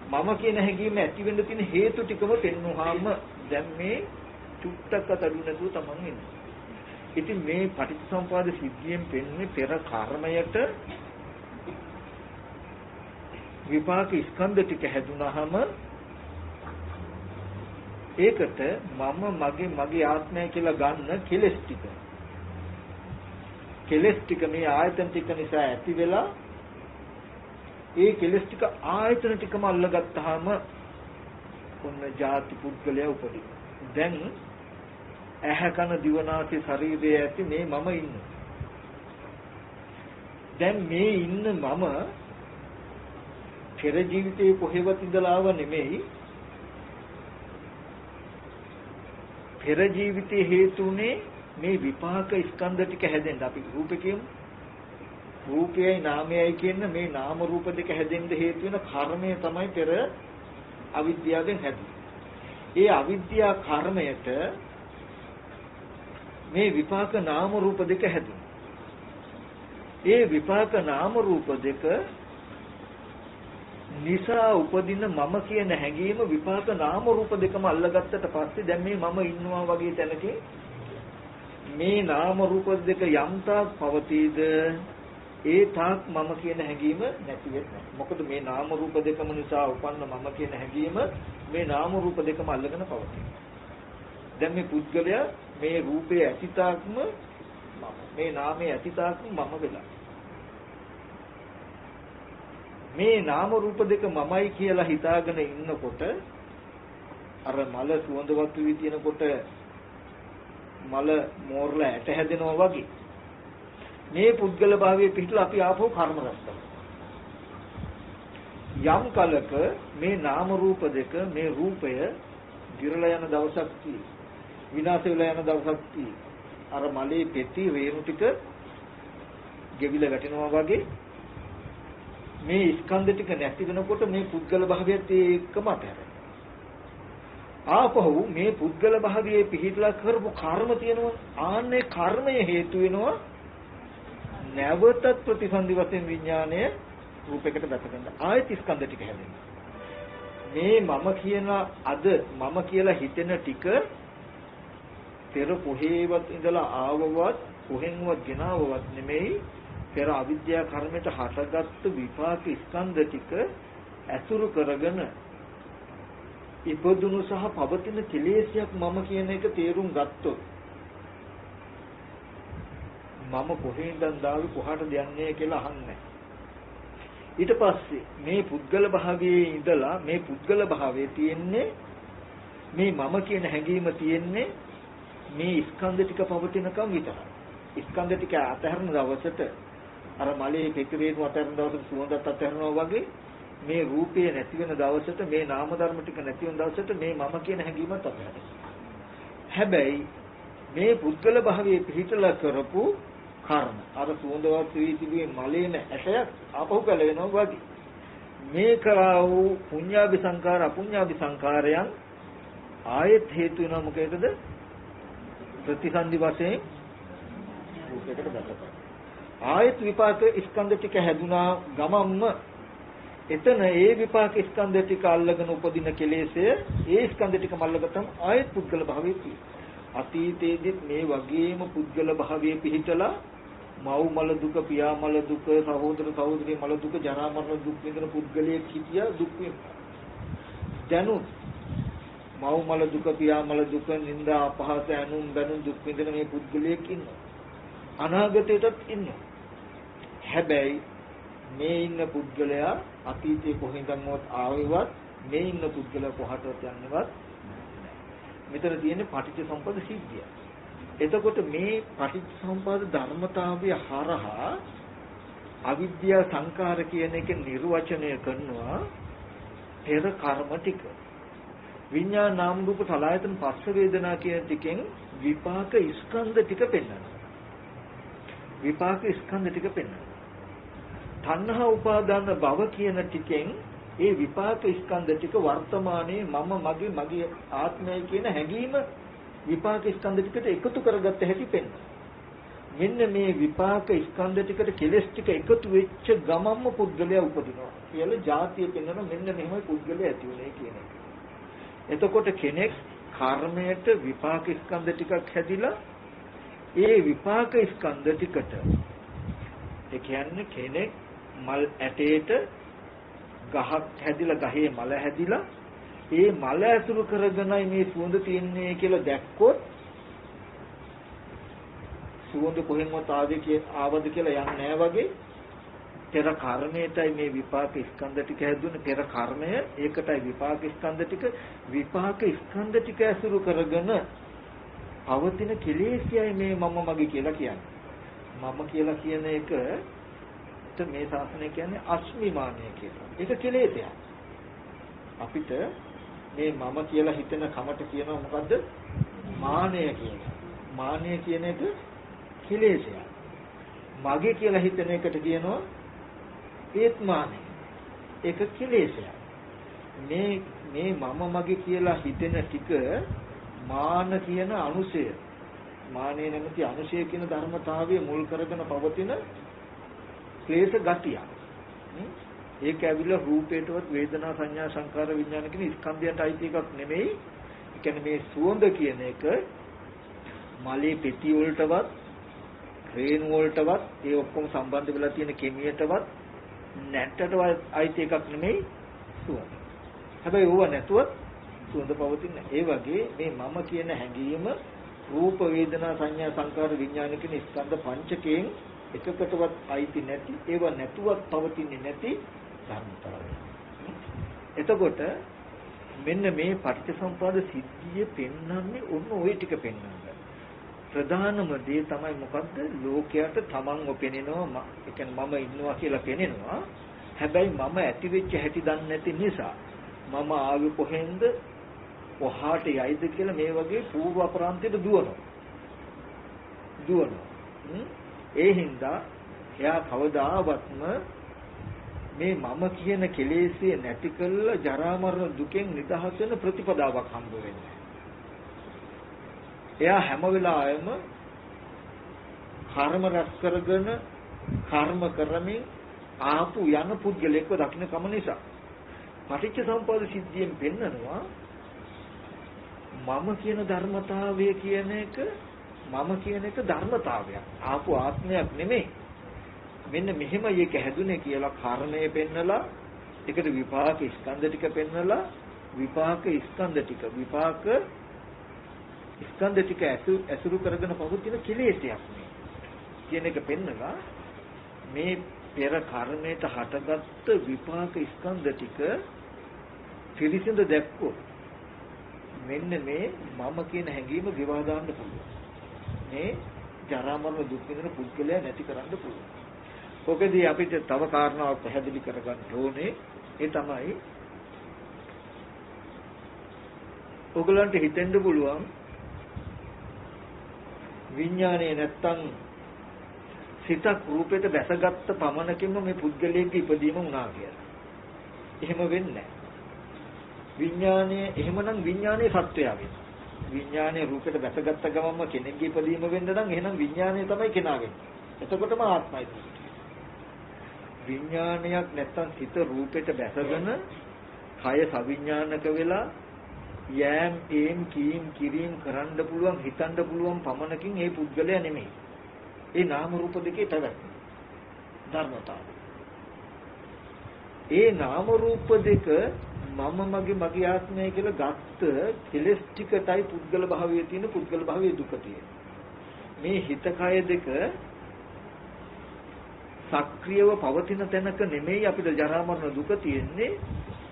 මම කියන හැඟීම ඇති වෙන්න තියෙන හේතු ටිකම පෙන්වුවාම දැන් මේ චුට්ටක් අතඩු නැතුව තමන් ඉන්නේ. ඉතින් මේ පටිච්චසමුපාද සිද්ධියෙන් පෙන්වන්නේ පෙර කර්මයට විපාක ස්කන්ධ ටික හැදුනහම ඒකට මම මගේ ආත්මය කියලා ගන්න කෙලෙස් ටික මේ ආයතන ටික නිසා ඇති වෙලා ඒ කෙලෙස් ටික ආයතන ටිකම අල්ලගත්තාම කොන්න ಜಾති පුද්ගලයා උපදින. දැන් ඇහැ කන දිව නාසය ශරීරය ඇති මේ මම ඉන්නේ. දැන් මේ ඉන්න මම පෙර ජීවිතේ කොහෙවත් ඉඳලා ආව නෙමෙයි. පෙර ජීවිතේ හේතුනේ මේ විපාක ස්කන්ධ ටික හැදෙන්න. අපි රූපේ කියමු. රූපයයි නාමයයි කියන මේ නාම රූප දෙක හැදෙන්න හේතු වෙන කර්මය තමයි පෙර අවිද්‍යාවෙන් හැදුනේ. ඒ අවිද්‍යා කර්මයට මේ විපාක නාම රූප දෙක හැදුනේ. ඒ විපාක නාම රූප දෙක නිසා උපදින මම කියන හැඟීම විපාක නාම රූප දෙකම අල්ලගත්තට පස්සේ දැන් මේ මම ඉන්නවා වගේ තැනකින් මේ නාම රූප දෙක යම් තාක් පවතීද ඒ තාක් මම කියන හැඟීම නැති වෙන්නේ. මොකද මේ නාම රූප දෙකම නිසා උපන්න මම කියන හැඟීම මේ නාම රූප දෙකම අල්ලගෙන පවතී. දැන් මේ පුද්ගලයා මේ රූපයේ ඇතිතාක්ම මම මේ නාමයේ ඇතිතාක්ම මම වෙලා. මේ නාම රූප දෙක මමයි කියලා හිතාගෙන ඉන්නකොට අර මල සුවඳවත් වී තියෙනකොට මල මෝරලා ඇට හැදෙනවා වගේ මේ පුද්ගල භාවයේ පිටලා අපි ආපහු කර්ම රැස් කරනවා. යම් කලක මේ නාම රූප දෙක මේ රූපය දිරලා යන දවසක් තියෙයි. විනාශ වෙලා යන දවසක් තියෙයි. අර මලේ පෙති රේණු ටික ගෙවිලා වැටෙනවා වගේ මේ ස්කන්ධ ටික නැති වෙනකොට මේ පුද්ගල භාවයත් ඒකම අතහැරෙනවා. ආපහු මේ පුද්ගල භාවයේ පිහිටලා කරපු කර්ම තියෙනවා. ආන්නේ කර්මය හේතු වෙනවා නැවතත් ප්‍රතිසන්දි වශයෙන් විඥාණය රූපයකට දැක ගන්න. ආයත ස්කන්ධ ටික හැදෙනවා. මේ මම කියන අද මම කියලා හිතෙන ටික පෙර කොහේවත් ඉඳලා ආවවත් කොහෙන්වත් ගෙනාවවත් නෙමෙයි පෙර අවිද්‍යා කර්මයට හටගත්තු විපාක ස්කන්ධ ටික ඇසුරු කරගෙන ඉපදුණු සහ පවතින කෙලෙසයක් මම කියන එක තේරුම් ගත්තොත් මම කොහෙන්ද දාවි කොහාටද යන්නේ කියලා අහන්නේ. ඊට පස්සේ මේ පුද්ගල භාවයේ ඉඳලා මේ පුද්ගල භාවයේ තියෙන්නේ මේ මම කියන හැඟීම තියෙන්නේ මේ ස්කන්ධ ටික පවතිනකම් විතරයි. ස්කන්ධ ටික අතහැරන දවසට අර මලේ පෙතිරේන අතහැරන දවසට සුවඳත් අතහැරනවා වගේ මේ රූපේ නැති වෙන දවසට මේ නාම ධර්ම ටික නැති වෙන දවසට මේ මම කියන හැඟීමත් අපහැරෙනවා. හැබැයි මේ පුද්ගල භාවයේ පිහිටලා කරපු කර්ම අර සුවඳවත් වී තිබුවේ මලේන ඇටයක් ආපහු කැලවෙනවා වගේ. මේ කරා වූ පුඤ්ඤාභි සංකාර අපුඤ්ඤාභි සංකාරයන් ආයත් හේතු වෙනවා මොකේදද? ප්‍රතිසන්දි වශයෙන් රූපයකට දැකලා. ආයත් විපාක ස්කන්ධ ටික හැදුනා ගමම්ම එතන ඒ විපාක ස්කන්ධ ටික අල්ලගෙන උපදින කෙලෙසය ඒ ස්කන්ධ ටික මල්ලගතම ආයත් පුද්ගල භාවයේ තියෙනවා. අතීතයේදීත් මේ වගේම පුද්ගල භාවයේ පිහිටලා මව් මල දුක, පියා මල දුක, සහෝදර සහෝදරී මල දුක, ජරා මරණ දුක් විඳින පුද්ගලයෙක් හිටියා දුක් විඳිනවා. දැනුත් මව් මල දුක, පියා මල දුක, නිന്ദා අපහාස ඇනුම් බැනුම් දුක් විඳින මේ පුද්ගලයෙක් ඉන්නවා. අනාගතයටත් ඉන්නවා. හැබැයි මේ ඉන්න පුද්ගලයා අතීතයේ කොහෙන්දන්වත් ආවෙවත් මේ ඉන්න පුද්ගලයා කොහටවත් යන්නවත් මෙතන තියෙන්නේ පටිච්චසමුප්පාද සිද්ධිය. එතකොට මේ පටිච්චසමුප්පාද ධර්මතාවය හරහා අවිද්‍යා සංකාර කියන එක නිර්වචනය කරනවා පෙර කර්ම ටික. විඤ්ඤාණ නාම රූප සලආයතන පස්ස වේදනා කියන ටිකෙන් විපාක ස්කන්ධ ටික පෙන්වනවා. විපාක ස්කන්ධ ටික පෙන්වනවා. තණ්හා උපාදාන භව කියන ටිකෙන් ඒ විපාක ස්කන්ධ ටික වර්තමානයේ මම මගේ ආත්මය කියන හැඟීම විපාක ස්කන්ධ ටිකට එකතු කරගත්ත හැටි පෙන්වනවා. මෙන්න මේ විපාක ස්කන්ධ ටිකට කෙලස් ටික එකතු වෙච්ච ගමම්ම පුද්ගලයා උපදිනවා කියලා જાතිය පෙන්වන මෙන්න මෙහෙමයි පුද්ගලයා ඇති වෙන්නේ කියන එක. එතකොට කෙනෙක් කර්මයට විපාක ස්කන්ධ ටිකක් හැදිලා ඒ විපාක ස්කන්ධ ටිකට ඒ කියන්නේ කෙනෙක් මල් ඇටේට ගහක් හැදිලා ගහේ මල හැදිලා ඒ මල ඇසුරු කරගෙනයි මේ සුවඳ තියන්නේ කියලා දැක්කොත් සුවඳ කොහෙන්වත් ආවද කියලා යන්නේ නැහැ වගේ පෙර කර්මයටයි මේ විපාක ස්කන්ධ ටික හැදුනේ. පෙර කර්මය ඒකටයි විපාක ස්කන්ධ ස්කන්ධ ටික ඇසුරු කරගෙන පවතින කෙලෙස්යයි මේ මම මගේ කියලා කියන්නේ. මම කියලා කියන එක මේ ශාසනය කියන්නේ අස්මිමානය කියලා. ඒක කෙලෙසයක්. අපිට මේ මම කියලා හිතන කමට කියනවා මොකද්ද? මානය කියලා. මානය කියන එක කෙලෙසයක්. මගේ කියලා හිතන එකට කියනවා ඒත් මානය. ඒක කෙලෙසයක්. මේ මම මගේ කියලා හිතෙන ටික මාන කියන අනුසය. මානේ නැමැති අනුසය කියන ධර්මතාවය මුල් කරගෙන පවතින ක්ලේශ ගතිය. ඒක ඇවිල්ලා රූපේටවත් වේදනා සංඥා සංකාර විඥාන කියන ස්කන්ධයන්ට අයිති එකක් නෙමෙයි. ඒ කියන්නේ මේ සුවඳ කියන එක මලේ පෙති වලටවත් රේණු වලටවත් ඒ ඔක්කොම සම්බන්ධ වෙලා තියෙන කෙමියටවත් නැට්ටටවත් අයිති එකක් නෙමෙයි සුවඳ. හැබැයි ඕව නැතුවත් සුවඳ පවතින්නේ. ඒ වගේ මේ මම කියන හැඟීම රූප වේදනා සංඥා සංකාර විඥාන කියන ස්කන්ධ පංචකයෙන් එකකටවත් අයිති නැති ඒව නැතුවත් පවතින්නේ නැති ධර්මතාවය. එතකොට මෙන්න මේ පටිච්චසමුප්පාද සිද්ධිය පෙන්වන්නේ ඔන්න ওই ටික පෙන්වනවා. ප්‍රධානම දේ තමයි මොකද්ද? ලෝකයට තමන්ව පෙනෙනවා. ඒ කියන්නේ මම ඉන්නවා කියලා පෙනෙනවා. හැබැයි මම ඇති වෙච්ච හැටි දන්නේ නැති නිසා මම ආවේ කොහෙන්ද? කොහාට යයිද කියලා මේ වගේ පූර්ව අපරාන්තයට දුවනවා. ඒ හින්දා එයා කවදාවත්ම මේ මම කියන කෙලෙස්ය නැති කළ ජරා මරණ දුකෙන් නිදහස් වෙන ප්‍රතිපදාවක් හම්බ වෙන්නේ. එයා හැම වෙලාවෙම කර්ම රැස් කරගෙන කර්ම කරමින් ආපු යන පුද්ගලෙක්ව දකින්න කම නිසා පටිච්චසමුප්පාද සිද්ධියෙන් පෙන්නනවා මම කියන ධර්මතාවය කියන එක ධර්මතාවයක්. ආපු ආත්මයක් නෙමෙයි. මෙන්න මෙහෙමයි ඒක හැදුනේ කියලා කර්මය පෙන්නලා ඒකට විපාක ස්කන්ධ ටික පෙන්නලා විපාක ස්කන්ධ ටික ඇසුරු කරගෙන පවතින කෙලෙසයක් මේ කියන එක පෙන්නලා මේ පෙර කර්මයට හටගත්තු විපාක ස්කන්ධ ටික පිළිසිඳ දැක්කොත් මෙන්න මේ මම කියන හැඟීම ගෙවා දාන්න පුළුවන්. මේ ජරා මරණ දුක් විඳින පුද්ගලයා නැති කරන්න පුළුවන්. ඔකදී අපිට තව කාරණාවක් පැහැදිලි කරගන්න ඕනේ. ඒ තමයි ඔයගලන්ට හිතෙන්න පුළුවන් විඥානයේ නැත්තම් සිතක් රූපයට දැසගත්ත පමණකින්ම මේ පුද්ගලයෙක්ගේ ඉපදීම වුණා කියලා. එහෙම වෙන්නේ නැහැ. විඥානය එහෙමනම් විඥානයේ සත්‍යය වෙනවා. විඥානයේ රූපයට දැසගත්ත ගමන්ම කෙනෙක්ගේ ඉපදීම වෙන්න නම් එහෙනම් විඥානය තමයි කෙනා වෙන්නේ. එතකොටම ආත්මයි. විඥානයක් නැත්තම් සිත රූපයට දැසගෙන කය සවිඥානික වෙලා යෑම් ඒම් කීම් කිරීම කරන්න පුළුවන් හිතන්න පුළුවන් පමණකින් ඒ පුද්ගලයා නෙමෙයි. ඒ නාම රූප දෙකේ පැවැත්ම ධර්මතාවය. ඒ නාම රූප දෙක මම මගේ ආත්මය කියලා ගත්ත කෙලස් ටිකටයි පුද්ගල භාවයේ තියෙන පුද්ගල භාවයේ දුක තියෙන. මේ හිත කය දෙක සක්‍රියව පවතින තැනක නෙමෙයි අපිට ජරා මරණ දුක තියෙන්නේ.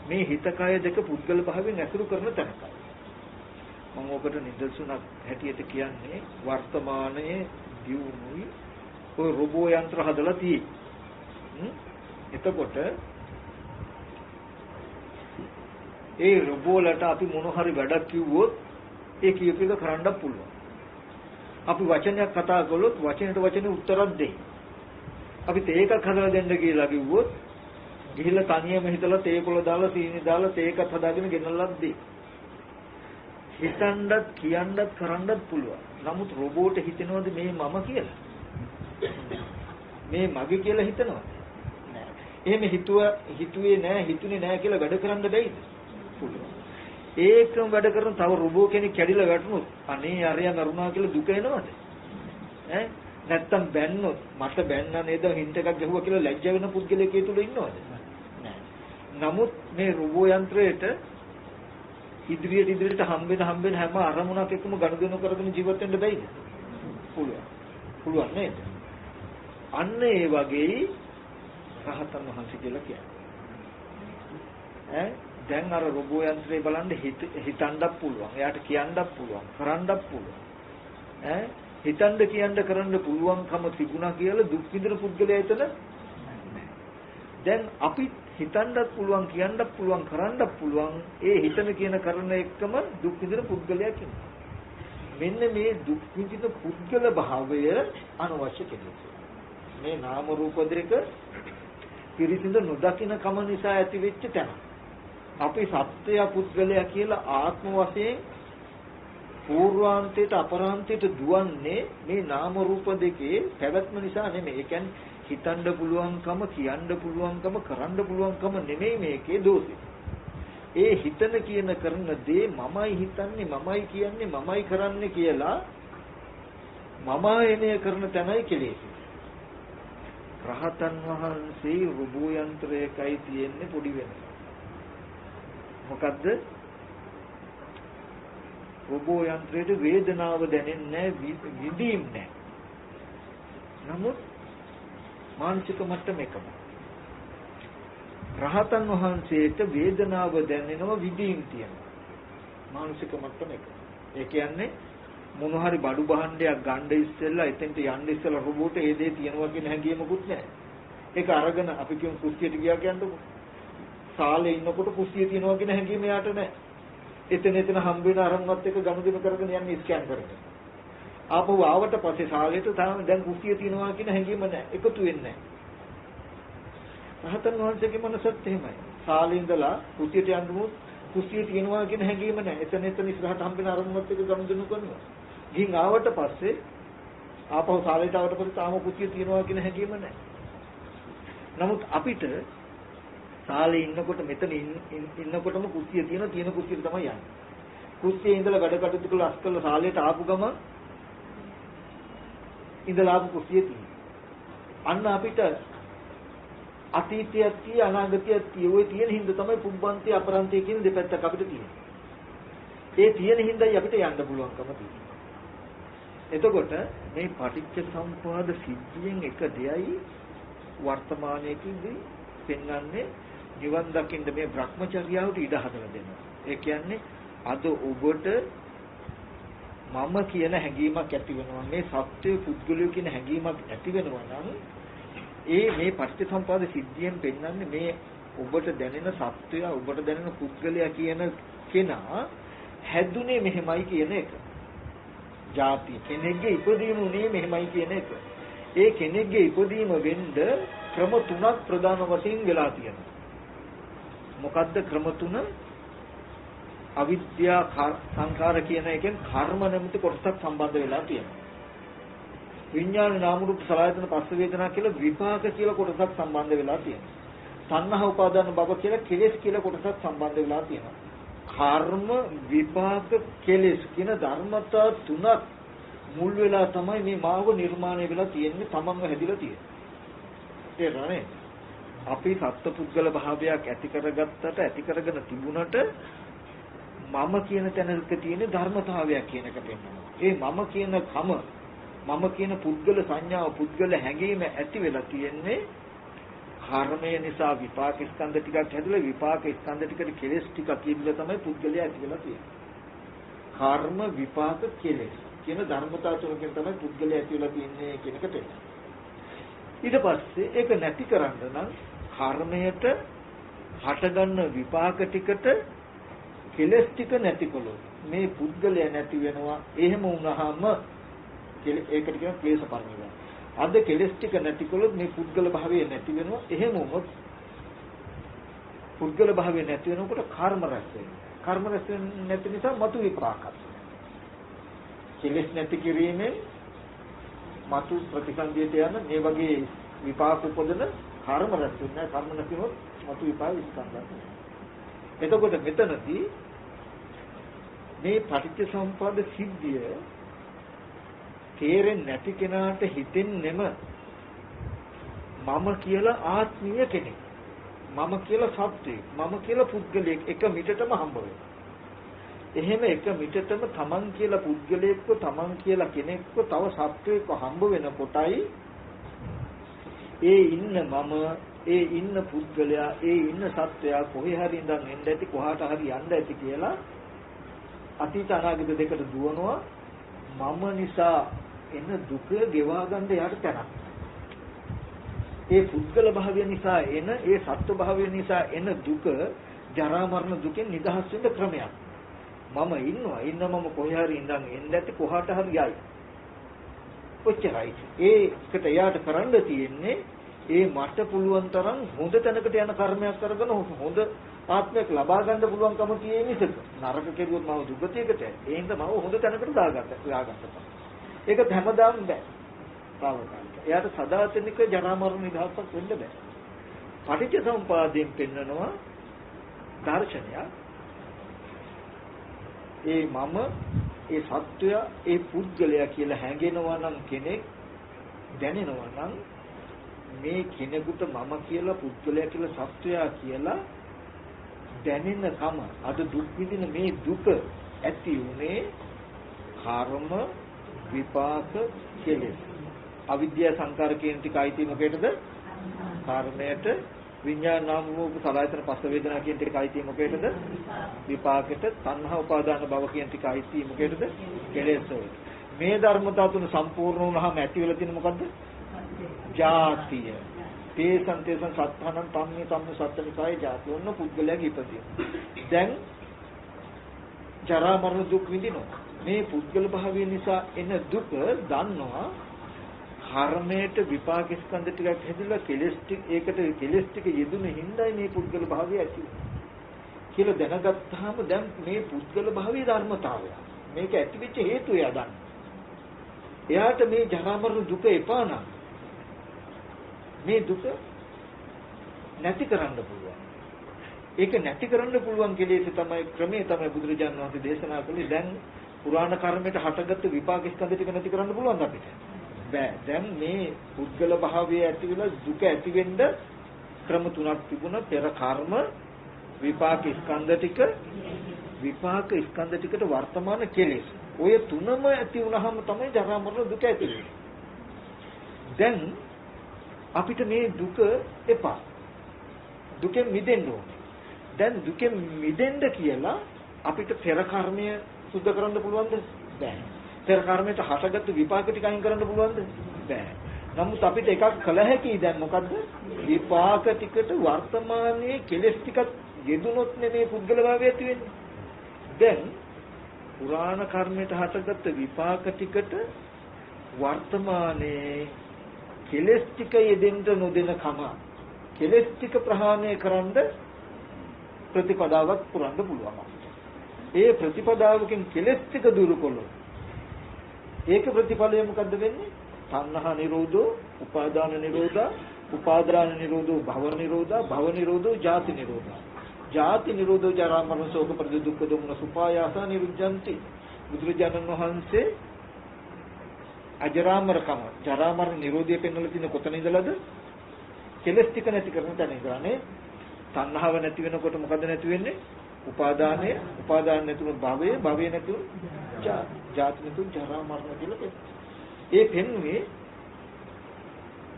මේ හිත කය දෙක පුද්ගල භාවයෙන් ඇසුරු කරන තැනකයි. මම ඔකට නිදර්ශනක් හැටියට කියන්නේ වර්තමානයේ දියුණුයි ඔය රොබෝ යන්ත්‍ර හදලා තියෙන්නේ. එතකොට ඒ රොබෝලට අපි මොන හරි වැඩක් කිව්වොත් ඒ කියප එක කරන්න පුළුවන්. අපි වචනයක් කතා කළොත් වචනෙට වචනේ උත්තරක් දෙයි. අපි තේකක් හදලා දෙන්න කියලා කිව්වොත් ගිහිල්ලා තනියම හිතලා තේකොළ දාලා සීනි දාලා තේකක් හදාගෙන ගෙනල්ලා දෙයි. හිතන්නත් කියන්නත් කරන්නත් පුළුවන්. නමුත් රොබෝට හිතෙනවද මේ මම කියලා? මේ මගේ කියලා හිතනවද? නෑ. එහෙම හිතුවේ නෑ හිතුනේ නෑ කියලා වැඩ කරන්න බැයිද? පුළුවන්. ඒකම වැඩ කරන තව රොබෝ කෙනෙක් කැඩිලා වැටුනොත් අනේ අරයා මරුණා කියලා දුක එනවද? ඈ නැත්තම් බැන්නොත් මට බැන්නා නේද හින්ට එකක් ගැහුවා කියලා ලැජ්ජ වෙන පුද්ගලයෙක් ඒ තුල ඉන්නවද? නෑ. නමුත් මේ රොබෝ යන්ත්‍රයට ඉදිරියට හම්බෙන හැම අරමුණක් එක්කම ගනුදෙනු කරගෙන ජීවත් වෙන්න බැයිද? පුළුවන්. පුළුවන් නේද? අන්න ඒ වගේ රහතන් වහන්සේ කියලා කියන්නේ. ඈ දැන් අර රොබෝ යන්ත්‍රය බලන්න හිතන්නත් පුළුවන්. එයාට කියන්නත් පුළුවන්, කරන්නත් පුළුවන්. ඈ හිතන්න කියන්න කරන්න පුළුවන්කම තිබුණා කියලා දුක් විඳින පුද්ගලයා එතන දැන් අපි හිතන්නත් පුළුවන්, කියන්නත් පුළුවන්, කරන්නත් පුළුවන්. ඒ හිතන කියන කරන එකම දුක් විඳින පුද්ගලයා කියනවා. මෙන්න මේ දුක් විඳින පුද්ගල භාවය අනවශ්‍ය කෙනෙක්. මේ නාම රූප දෙක පිරිසිදු නොදකින කම නිසා ඇතිවෙච්ච තැන. අපි සත්‍ය පුද්ගලයා කියලා ආත්ම වශයෙන් පූර්වාන්තයට අපරාන්තයට දුවන්නේ මේ නාම රූප දෙකේ පැවැත්ම නිසා නෙමෙයි. ඒ කියන්නේ හිතන්න පුළුවන්කම, කියන්න පුළුවන්කම, කරන්න පුළුවන්කම නෙමෙයි මේකේ දෝෂේ. ඒ හිතන කියන කරන දේ මමයි හිතන්නේ, මමයි කියන්නේ, මමයි කරන්නේ කියලා මමයනේ කරන තැනයි කෙලෙස්. රහතන් වහන්සේ රොබෝ යන්ත්‍රයකයි තියෙන්නේ පොඩි වෙනස. මොකද්ද? රොබෝ යන්ත්‍රයේ වේදනාව දැනෙන්නේ විඳීම් නැහැ. නමුත් මානසික මට්ටම එකම. රහතන් වහන්සේට වේදනාව දැනෙනවා විඳීම් තියෙනවා. මානසික මට්ටම එකම. ඒ කියන්නේ මොන හරි බඩු භාණ්ඩයක් ගන්න ඉස්සෙල්ලා එතෙන්ට යන්න ඉස්සෙල්ලා රොබෝට ඒ දේ තියෙනවා කියන හැඟීමකුත් නැහැ. ඒක අරගෙන අපි කියමු කුස්සියට ගියා කියන්නකො. සාලේ ඉන්නකොට කුස්සිය තියෙනවා කියන හැඟීම යාට නැහැ. එතන හම්බ වෙන අරමුණත් එක්ක ගනුදෙනු කරගෙන යන්නේ ස්කෑන් කරගෙන. ආපහු ආවට පස්සේ සාලේට තාම දැන් කුස්සිය තියෙනවා කියන හැඟීම නැහැ. එකතු වෙන්නේ නැහැ. රහතන් වහන්සේගේ මනසත් එහෙමයි. සාලේ ඉඳලා කුස්සියට යනකොට කුස්සිය තියෙනවා කියන හැඟීම නැහැ. එතන ඉස්සරහට හම්බ වෙන අරමුණත් එක්ක ගනුදෙනු කරනවා. ගිහින් ආවට පස්සේ ආපහු සාලේට ආවට පස්සේ තාම කුස්සිය තියෙනවා කියන හැඟීම නැහැ. නමුත් අපිට සාලේ ඉන්නකොට මෙතන ඉන්නකොටම කුස්සිය තියෙන කුස්සියට තමයි යන්නේ. කුස්සියේ ඉඳලා වැඩ කටයුතු කරලා අස්කල සාලේට ආපු ගමන් ඉඳලා ආපු කුස්සිය තියෙනවා. අන්න අපිට අතීතයක් තිය අනාගතයක් තිය ඔය තියෙන හින්දා තමයි පුබ්බන්ති අපරන්ති කියන දෙපැත්තක් අපිට තියෙන්නේ. ඒ තියෙන හින්දායි අපිට යන්න පුළුවන්කම තියෙන්නේ. එතකොට මේ පටිච්ච සමුප්පාද සිද්ධියෙන් එක දෙයයි වර්තමානයේදී පෙන්වන්නේ නිවන් දකින්න මේ භ්‍රමචර්යාවට ඉඩ හදලා දෙනවා. ඒ කියන්නේ අද ඔබට මම කියන හැඟීමක් ඇති වෙනවා. මේ සත්‍ය පුද්ගලයෝ කියන හැඟීමක් ඇති වෙනවා නම් ඒ මේ පටිච්චසමුප්පාද සිද්ධියෙන් පෙන්වන්නේ මේ ඔබට දැනෙන සත්‍යය, ඔබට දැනෙන පුද්ගලයා කියන කෙනා හැදුනේ මෙහෙමයි කියන එක. ಜಾති කෙනෙක්ගේ ඉපදීම උනේ මෙහෙමයි කියන එක. ඒ කෙනෙක්ගේ ඉපදීම වෙන්න ක්‍රම තුනක් ප්‍රධාන වශයෙන් වෙලා තියෙනවා. මොකද්ද ක්‍රම තුන? අවිද්‍යා සංඛාර කියන එකෙන් කර්ම නැමැති කොටසක් සම්බන්ධ වෙලා තියෙනවා. විඥාන නාම රූප සලආයතන පස්ස වේදනා කියලා විපාක කියලා කොටසක් සම්බන්ධ වෙලා තියෙනවා. තණ්හා උපාදාන භව කියලා කෙලෙස් කියලා කොටසක් සම්බන්ධ වෙලා තියෙනවා. කර්ම විපාක කෙලෙස් කියන ධර්මතා තුනක් මුල් වෙලා තමයි මේ මාව නිර්මාණය වෙලා තියෙන්නේ, තමන්ව හැදිලා තියෙන්නේ. තේරුණානේ? අපි සත්පුද්ගල භාවයක් ඇති කරගත්තට, ඇති කරගෙන තිබුණට මම කියන තැනක තියෙන ධර්මතාවයක් කියන එක පෙන්වනවා. ඒ මම කියන කම, මම කියන පුද්ගල සංඥාව, පුද්ගල හැඟීම ඇති වෙලා තියෙන්නේ කර්මය නිසා. විපාක ස්කන්ධ ටිකක් හැදලා විපාක ස්කන්ධ ටිකට කෙලෙස් ටිකක් කියලා තමයි පුද්ගලයා ඇති වෙලා තියෙන්නේ. කර්ම විපාක කෙලෙස් කියන ධර්මතාව තුනකින් තමයි පුද්ගලයා ඇති වෙලා තියෙන්නේ කියන එක පෙන්නනවා. ඊට පස්සේ ඒක නැති කරන්න නම් කර්මයට හටගන්න විපාක ටිකට කෙලෙස් ටික නැතිකොළොත් මේ පුද්ගලයා නැති වෙනවා. එහෙම වුණාම ඒකට කියන ක්ලේශ පරිණාමය. අද කෙලෙස් ටික නැතිකොළොත් මේ පුද්ගල භාවය නැති වෙනවා. එහෙම වුණොත් පුද්ගල භාවය නැති වෙනකොට කර්ම රැස් වෙනවා. කර්ම රැස් වෙන්නේ නැති නිසා මතු විපාකත්. කෙලෙස් නැති කිරීමෙන් මතු ප්‍රතිසන්දියට යන මේ වගේ විපාක උපදන කර්ම රැස් වෙනවා. කර්ම නැතිවොත් මතු විපාක ස්කන්ධය. එතකොට මෙතනදී මේ පටිච්ච සමුප්පාද සිද්ධිය තේරෙන්නේ නැති කෙනාට හිතෙන්නෙම මම කියලා ආත්මීය කෙනෙක්, මම කියලා සත්‍යයක්, මම කියලා පුද්ගලයෙක් එක මිටටම හම්බ වෙනවා. එහෙම එක මිටටම තමන් කියලා පුද්ගලයෙක්ව, තමන් කියලා කෙනෙක්ව, තව සත්‍යයක්ව හම්බ වෙනකොටයි ඒ ඉන්න මම, ඒ ඉන්න පුද්ගලයා, ඒ ඉන්න සත්‍යය කොහේ හරි ඉඳන් එන්න ඇති, කොහාට හරි යන්න ඇති කියලා අතීත අනාගත දෙකට දුවනවා. මම නිසා එන දුක ගෙවා ගන්න යාට තැනක්. ඒ පුද්ගල භාවය නිසා එන, ඒ සත්ව භාවය නිසා එන දුක, ජරා මරණ දුකෙන් නිදහස් වෙන්න ක්‍රමයක්. මම මම කොහේ හරි ඉඳන් එන්න ඇති, කොහාට හරි යයි. ඔච්චරයි. ඒකට යාට කරන්න තියෙන්නේ ඒ මට පුළුවන් තරම් හොඳ තැනකට යන කර්මයක් කරගෙන හොඳ ආත්මයක් ලබා ගන්න පුළුවන්කම තියෙන නිසා නරක කෙරුවොත් මම දුගතියකට ඒ හින්දා මම හොඳ තැනකට දාගත්තා. ඒක හැමදාම බෑ. තාවකාලික. එයාට සදාතනික ජරා මරණ නිදහසක් වෙන්න බෑ. පටිච්ච සමුප්පාදයෙන් පෙන්නනවා දර්ශනය. ඒ මම, ඒ සත්වය, ඒ පුද්ගලයා කියලා හැඟෙනවා නම් කෙනෙක්, දැනෙනවා නම් මේ කෙනෙකුට මම කියලා, පුද්ගලයා කියලා, සත්වයා කියලා දැනෙන කම, අද දුක් විඳින මේ දුක ඇති උනේ කර්ම විපාක කෙලෙස්. අවිද්‍යා සංකාර කියන ටික අයිති මොකේද? කර්මයට. විඥාන නාම රූප සලආයතන පස්ස වේදනා කියන ටික අයිති මොකේද? විපාකයට. තණ්හා උපාදාන භව කියන ටික අයිති මොකේද? කෙලෙස් වලට. මේ ධර්මතාව තුන සම්පූර්ණ වුණාම ඇති වෙලා තියෙන මොකද්ද? ජාතිය. තේසං සත්තානං තම්මි සත්තනිකාය ජාති. ඔන්න පුද්ගලයාගේ ඉපදීම. දැන් ජරා මරණ දුක් විඳිනවා. මේ පුද්ගල භාවය නිසා එන දුක දන්නවා. කර්මයට විපාක ස්කන්ධ ටිකක් හැදිලා කෙලෙස් ටික, ඒකට කෙලෙස් ටික යෙදුන හිඳයි මේ පුද්ගල භාවය ඇති කියලා දැනගත්තාම දැන් මේ පුද්ගල භාවයේ ධර්මතාවය. මේක ඇති වෙච්ච හේතුව එයා දන්නවා. එයාට මේ ජරා මරණ දුක එපා නම් මේ දුක නැති කරන්න පුළුවන්. ඒක නැති කරන්න පුළුවන් කෙලෙස් තමයි ක්‍රමයේ තමයි බුදුරජාණන් වහන්සේ දේශනා කළේ. දැන් පුරාණ කර්මයට හටගත්තු විපාක ස්කන්ධ ටික නැති කරන්න පුළුවන්ද අපිට? බෑ. දැන් මේ පුද්ගල භාවය ඇති වෙලා දුක ඇති වෙන්න ක්‍රම තුනක් තිබුණා. පෙර කර්ම, විපාක ස්කන්ධ ටික, විපාක ස්කන්ධ ටිකට වර්තමාන කෙලෙස්. ඔය තුනම ඇති වුණාම තමයි ජරා මරණ දුක ඇති වෙන්නේ. දැන් අපිට මේ දුක එපා. දුකෙන් මිදෙන්න ඕනේ. දැන් දුකෙන් මිදෙන්න කියලා අපිට පෙර කර්මය සුද්ධ කරන්න පුළුවන්ද? බෑ. පෙර කර්මයට හටගත්තු විපාක ටික අයින් කරන්න පුළුවන්ද? බෑ. නමුත් අපිට එකක් කළ හැකි දැන් මොකද්ද? විපාක ටිකට වර්තමානයේ කෙලෙස් ටිකක් යෙදුනොත් නෙමේ පුද්ගල භාවය ඇති වෙන්නේ. දැන් පුරාණ කර්මයට හටගත්ත විපාක ටිකට වර්තමානයේ කෙලෙස් ටික යෙදෙන්න නොදෙන කම කෙලෙස් ටික ප්‍රහාණය කරන්න ප්‍රතිපදාවක් පුරන්න පුළුවන්. ඒ ප්‍රතිපදාවකින් කෙලෙස් ටික දුරු කළොත් ඒක ප්‍රතිඵලය මොකද්ද වෙන්නේ? තණ්හා නිරෝධෝ, උපාදාන නිරෝධා, උපාදාන නිරෝධෝ, භව නිරෝධා, භව නිරෝධෝ, ජාති නිරෝධා. ජාති නිරෝධෝ ජරා මරණ ශෝක පරිදේ දුක්ඛ දෝමන සුපායාස නිරුද්ධಂತಿ. බුදුරජාණන් වහන්සේ අජරාමරකම, ජරා මරණ නිරෝධය පෙන්වලා තියෙන කොතන ඉඳලාද? කෙලස් ටික නැති කරන තැන ඉඳලානේ. තණ්හාව නැති වෙනකොට මොකද නැති වෙන්නේ? උපාදානය, උපාදාන නැතුව භවය, භවය නැතුව ජාති නැතුව ජරා මරණ කියලා පෙන්නනවා. ඒ පෙන්වුවේ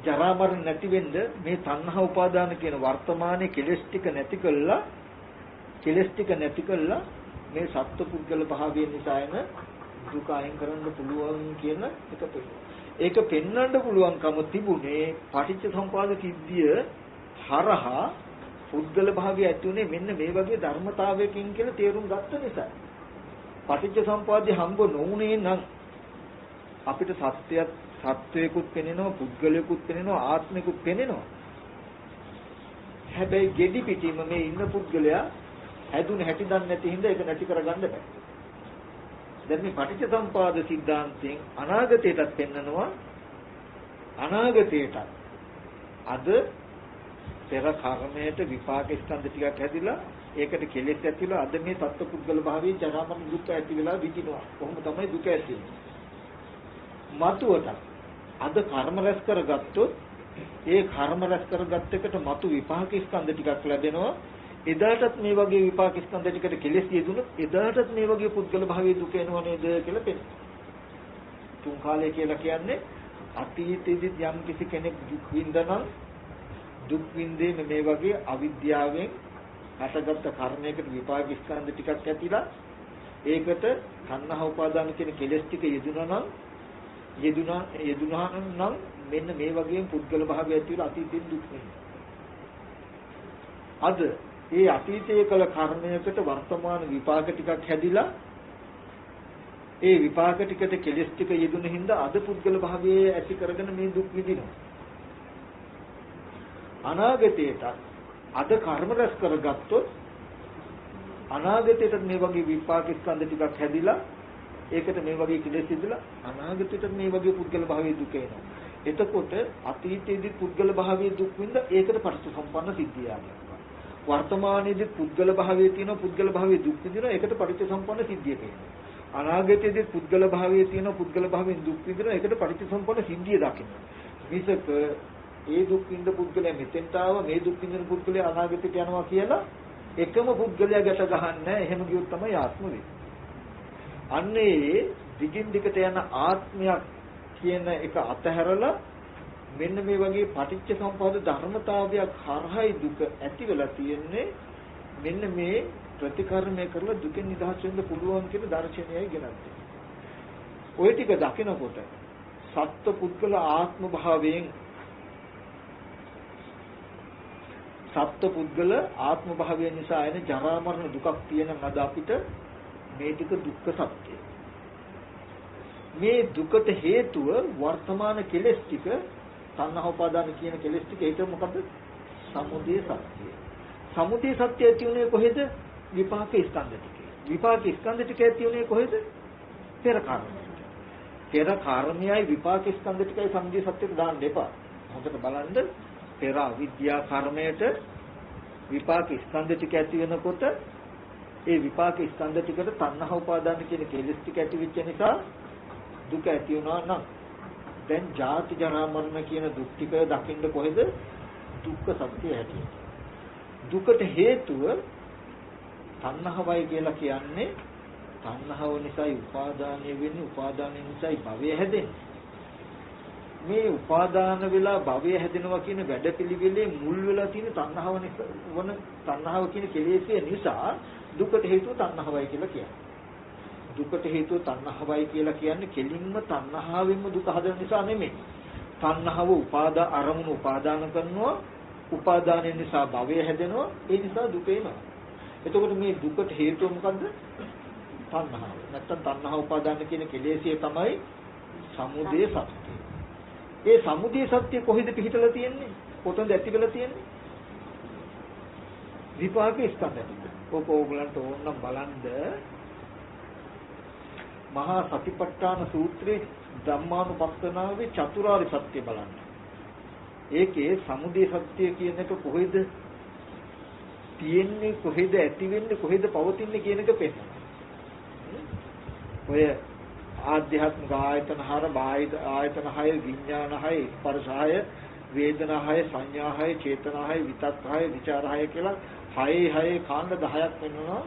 ජරා මරණ නැති වෙන්න මේ තණ්හා උපාදාන කියන වර්තමානයේ කෙලස් ටික නැති කළා, කෙලස් ටික නැති කළා මේ සත්පුද්ගල භාවය නිසා එන දුක අයින් කරන්න පුළුවන් කියන එක පෙන්නනවා. ඒක පෙන්වන්න පුළුවන්කම තිබුණේ පටිච්ච සමුප්පාද සිද්ධිය හරහා පුද්ගල භාවය ඇති උනේ මෙන්න මේ වගේ ධර්මතාවයකින් කියලා තේරුම් ගත්ත නිසා. පටිච්ච සමුප්පාදය හම්බ නොවුනේ නම් අපිට සත්වයකුත් පෙනෙනවා, පුද්ගලයෙකුත් පෙනෙනවා, ආත්මිකුත් පෙනෙනවා. හැබැයි gedhi පිටින්ම මේ ඉන්න පුද්ගලයා හැදුන හැටි දන්නේ නැති හින්දා ඒක නැති කරගන්න බෑ. දැන් මේ පටිච්ච සමුප්පාද સિદ્ધාන්තයෙන් අනාගතයටත් පෙන්නනවා. අනාගතයටත් අද පෙර කර්මයට විපාක ස්කන්ධ ටිකක් හැදිලා ඒකට කෙලෙස් ඇතිලා අද මේ සත්පුද්ගල භාවයේ ජරා මරණ දුක් ඇති වෙලා විඳිනවා. කොහොම තමයි දුක ඇති වෙන්නේ? මතුවට අද කර්ම රැස් කරගත්තොත් ඒ කර්ම රැස් කරගත්ත එකට මතු විපාක ස්කන්ධ ටිකක් ලැබෙනවා. එදාටත් මේ වගේ විපාක ස්කන්ධ ටිකට කෙලෙස් යෙදුනොත් එදාටත් මේ වගේ පුද්ගල භාවයේ දුක එනව නේද කියලා පෙන්නනවා. තුන් කාලය කියලා කියන්නේ අතීතයේදී යම් කිසි කෙනෙක් දුක් විඳනනම් දුක් විඳේ මේ වගේ අවිද්‍යාවෙන් හටගත්ත කර්මයකට විපාක ස්කන්ධ ටිකක් ඇතිලා ඒකට තණ්හා උපාදාන කියන කෙලෙස් ටික යෙදුනා නම් මෙන්න මේ වගේම පුද්ගල භාවය ඇතිවලා අතීතයෙන් දුක් වෙනවා. අද ඒ අතීතයේ කළ කර්මයකට වර්තමාන විපාක ටිකක් හැදිලා ඒ විපාක ටිකට කෙලෙස් ටික යෙදුන හින්දා අද පුද්ගල භාවයේ ඇති කරගෙන මේ දුක් විඳිනවා. අනාගතයට අද කර්ම රැස් කරගත්තොත් අනාගතයට මේ වගේ විපාක ස්කන්ධ ටිකක් හැදිලා ඒකට මේ වගේ කෙලෙස් ඉදලා අනාගතයට මේ වගේ පුද්ගල භාවයේ දුක එනවා. එතකොට අතීතයේදී පුද්ගල භාවයේ දුක් විඳ ඒකට පටිච්චසමුප්පන්න සිද්ධිය ආවා. වර්තමානයේදී පුද්ගල භාවයේ තියෙන පුද්ගල භාවයේ දුක් විඳිනවා ඒකට පටිච්චසමුප්පන්න සිද්ධිය පේනවා. අනාගතයේදී පුද්ගල භාවයේ තියෙන පුද්ගල භාවයෙන් දුක් විඳිනවා ඒකට පටිච්චසමුප්පන්න සිද්ධිය දකින්න. මිසක ඒ දුක් විඳ පුද්ගලයා මෙතෙන්ට ආවා මේ දුක් විඳින පුද්ගලයා අනාගතයට යනවා කියලා එකම පුද්ගලයා ගැට ගහන්නේ නැහැ. එහෙම ගියොත් තමයි ආත්ම වෙන්නේ. අන්නේ දිගින් දිගට යන ආත්මයක් කියන එක අතහැරලා මෙන්න මේ වගේ පටිච්ච සමුප්පාද ධර්මතාවයක් හරහායි දුක ඇති වෙලා තියෙන්නේ. මෙන්න මේ ප්‍රතිකර්මය කරලා දුකෙන් නිදහස් වෙන්න පුළුවන් කියන දර්ශනයයි ගෙනත්. ওই ටික දකිනකොට සත්ත්ව පුද්ගල ආත්ම භාවයෙන් සත්ත්ව පුද්ගල ආත්ම භාවය නිසා එන ජරා මරණ දුකක් තියෙන නද අපිට මේ ටික දුක්ඛ සත්‍යය. මේ දුකට හේතුව වර්තමාන කෙලෙස් ටික තණ්හා උපාදාන කියන කෙලෙස් ටික ඒක මොකද? සමුදය සත්‍යය. සමුදය සත්‍යය ඇති උනේ කොහෙද? විපාක ස්කන්ධ ටිකේ. විපාක ස්කන්ධ ටික ඇති උනේ කොහෙද? පෙර කර්මයට. පෙර කර්මයයි විපාක ස්කන්ධ ටිකයි සමුදය සත්‍යයට දාන්න එපා. හොඳට බලන්න පෙර අවිද්‍යා කර්මයට විපාක ස්කන්ධ ටික ඇති වෙනකොට ඒ විපාක ස්කන්ධ ටිකට තණ්හා උපාදාන කියන කෙලෙස් ටික ඇති වෙච්ච නිසා දුක ඇති වුණා නම් දැන් ජාති ජරා මරණ කියන දුක් ටික දකින්න කොහෙද? දුක්ඛ සත්‍ය හැටියට. දුකට හේතුව තණ්හාවයි කියලා කියන්නේ තණ්හාව නිසායි උපාදානය වෙන්නේ, උපාදානය නිසායි භවය හැදෙන්නේ. මේ උපාදාන වෙලා භවය හැදෙනවා කියන වැඩපිළිවෙලේ මුල් වෙලා තියෙන තණ්හාව නිසා වන තණ්හාව කියන කෙලෙස්ය නිසා දුකට හේතුව තණ්හාවයි කියලා කියන්නේ. දුකට හේතුව තණ්හාවයි කියලා කියන්නේ කෙලින්ම තණ්හාවෙන්ම දුක හදන නිසා නෙමෙයි. තණ්හාව අරමුණු උපාදාන කරනවා. උපාදානය නිසා භවය හැදෙනවා. ඒ නිසා දුක එනවා. එතකොට මේ දුකට හේතුව මොකද්ද? තණ්හාව. නැත්තම් තණ්හා උපාදාන කියන කෙලෙසිය තමයි සමුදය සත්‍ය. ඒ සමුදය සත්‍ය කොහෙද පිහිටලා තියෙන්නේ? කොතනද ඇති වෙලා තියෙන්නේ? විපාක ස්කන්ධ. ඔක ඕගලන්ට ඕනනම් බලන්න මහා සතිපට්ඨාන සූත්‍රයේ ධම්මානුපස්සනාවේ චතුරාර්ය සත්‍ය බලන්න. ඒකේ සමුදය සත්‍ය කියන එක කොහෙද තියෙන්නේ, කොහෙද ඇති වෙන්නේ, කොහෙද පවතින්නේ කියන එක පෙන්නනවා. ඔය ආධ්‍යාත්මික ආයතන හර බාහිර ආයතන හය, විඥාන හය, ස්පර්ශ හය, වේදනා හය, සංඥා හය, චේතනා හය, විතක් හය, විචාර හය කියලා හයේ කාණ්ඩ 10ක් වෙනවා.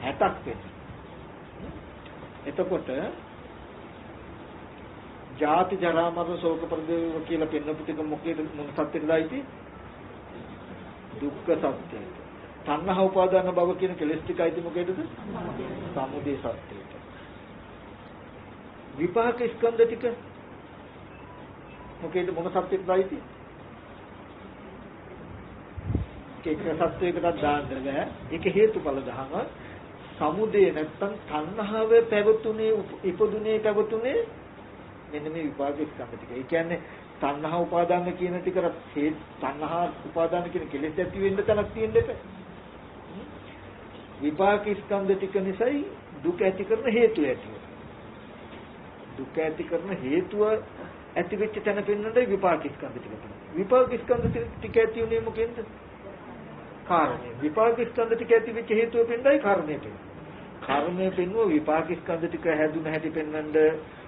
60ක් වෙනවා. එතකොට ජාති ජරා මරණ ශෝක පරිදේව කියලා පෙන්නපු ටික මොකේද මොන සත්‍යෙදයිති? දුක්ඛ සත්‍යය. තණ්හා උපාදාන භව කියන කෙලෙස් ටිකයිති මොකේදද? සමුදය සත්‍යයට. විපාක ස්කන්ධ ටික මොකේද මොන සත්‍යෙදයිති? ඒක සත්‍යයකට දාන්න බෑ. ඒක හේතුඵල දහම. සමුදය නැත්තම් තණ්හාව පැවතුනේ ඉපදුනේ පැවතුනේ මෙන්න මේ විපාක ස්කන්ධ ටික. ඒ කියන්නේ තණ්හා උපාදාන කියන ටිකට තණ්හා උපාදාන කියන කෙලෙස් ඇති වෙන්න තනක් තියෙන්න එපා. විපාක ස්කන්ධ ටික නිසායි දුක ඇති කරන හේතුව ඇති වෙනවා. දුක ඇති කරන හේතුව ඇති වෙච්ච තැන පෙන්වන්නයි විපාක ස්කන්ධ ටික තමයි. විපාක ස්කන්ධ ටික ඇති උනේ මොකෙන්ද? කාරණේ. විපාක ස්කන්ධ ටික ඇති වෙච්ච හේතුව පෙන්නයි කර්මය පෙන්වන්නේ. කර්මය පෙන්වුව විපාක ස්කන්ධ ටික හැදුන හැටි පෙන්වන්නද,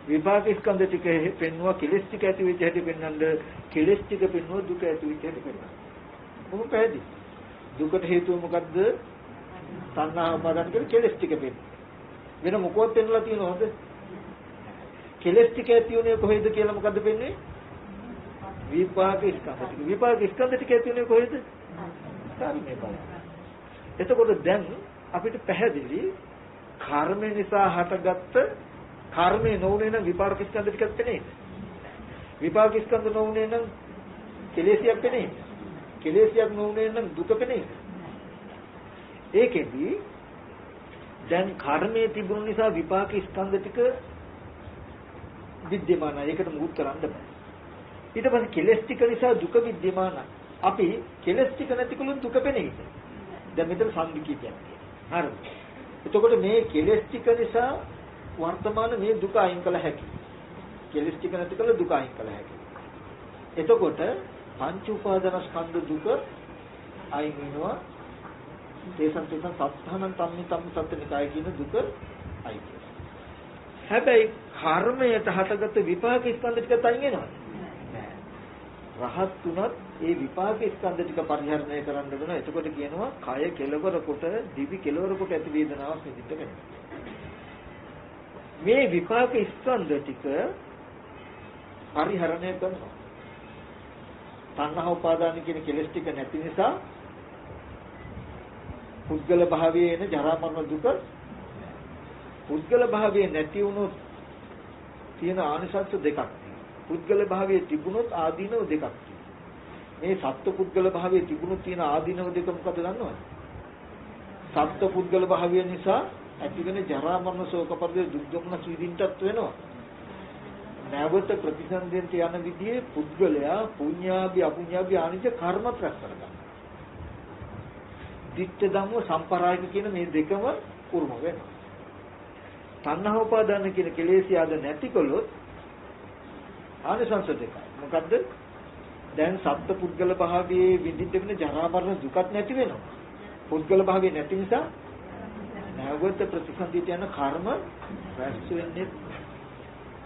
විපාක ස්කන්ධ ටික පෙන්වුව කෙලෙස් ටික ඇති වෙච්ච හැටි පෙන්වන්නද, කෙලෙස් ටික පෙන්වුව දුක ඇති වෙච්ච හැටි පෙන්වන්න. මොකද පැහැදිලි? දුකට හේතුව මොකද්ද? තණ්හා උපාදාන කියන කෙලෙස් ටික පෙන්න. වෙන මොකවත් පෙන්වලා තියෙනවද? කෙලෙස් ටික ඇති උනේ කොහෙද කියලා මොකද්ද පෙන්වන්නේ? විපාක ස්කන්ධ ටික. විපාක ස්කන්ධ ටික ඇති උනේ කොහෙද? කර්මය බලන්න. එතකොට දැන් අපිට පැහැදිලි කර්ම නිසා හටගත්ත කර්මේ නොවුනේ නම් විපාක ස්කන්ධ ටිකක් පෙනේ. විපාක ස්කන්ධ නොවුනේ නම් කෙලෙසියක් පෙනේ. කෙලෙසියක් නොවුනේ නම් දුක පෙනේ. ඒකෙදි දැන් කර්මයේ තිබුණු නිසා විපාක ස්කන්ධ ටික විද්‍යමානයි. ඒකට මුහුත් කරන්න බෑ. ඊට පස්සේ කෙලෙස් ටික නිසා දුක විද්‍යමානයි. අපි කෙලෙස් ටික නැතිකලුන් දුක පෙනේ. දැන් මෙතන සංවිකීපයක් තියෙනවා. හරිද? එතකොට මේ කෙලෙස් ටික නිසා වර්තමාන මේ දුක අයින් කළ හැකියි. කෙලෙස් ටික නැතිකල දුක අයින් කළ හැකියි. එතකොට පංච උපාදාන ස්කන්ධ දුක අයින් වෙනවා. තේසන් සත්තානං තම්මි සත්‍යනිකාය කියන දුක අයින් වෙනවා. හැබැයි කර්මයට හටගත්ත විපාක ස්කන්ධ ටිකත් අයින් වෙනවා. රහත් තුනත් ඒ විපාක ස්කන්ධ ටික පරිහරණය කරන්න වෙනවා. එතකොට කියනවා කය කෙලවර කොට දිවි කෙලවර කොට ඇති වේදනාවක් විඳින්න වෙනවා. මේ විපාක ස්කන්ධ ටික පරිහරණය කරනවා. තණ්හා උපාදාන කියන කෙලෙස් ටික නැති නිසා පුද්ගල භාවයේ එන ජරා මරණ දුක පුද්ගල භාවයේ නැති වුණොත් තියෙන ආනිසංස දෙකක් තියෙනවා. පුද්ගල භාවයේ තිබුණොත් ආදීනව දෙකක් තියෙනවා. මේ සත්ත්ව පුද්ගල භාවයේ තිබුණොත් තියෙන ආදීනව දෙක මොකද දන්නවද? සත්ත්ව පුද්ගල භාවය නිසා ඇතිවෙන ජරා මරණ ශෝක පරිදේ දුක් දුම්නස් විඳින්නත් වෙනවා. නැවත ප්‍රතිසන්දෙන්ට යන විදිහේ පුද්ගලයා පුඤ්ඤාභි අපුඤ්ඤාභි ආනිජ කර්මත් රැස් කරගන්නවා. දිට්ඨ ධම්ම සම්පරායක කියන මේ දෙකම කුරුම වෙනවා. තණ්හා උපාදාන කියන කෙලෙස් ආද නැතිකොලොත් ආනිසංස දෙකයි. මොකද්ද? දැන් සත්ත්ව පුද්ගල භාවයේ විඳින්න වෙන ජරා මරණ දුකත් නැති වෙනවා. පුද්ගල භාවයේ නැති නිසා නැවත ප්‍රතිසන්දිත යන කර්ම රැස් වෙන්නේ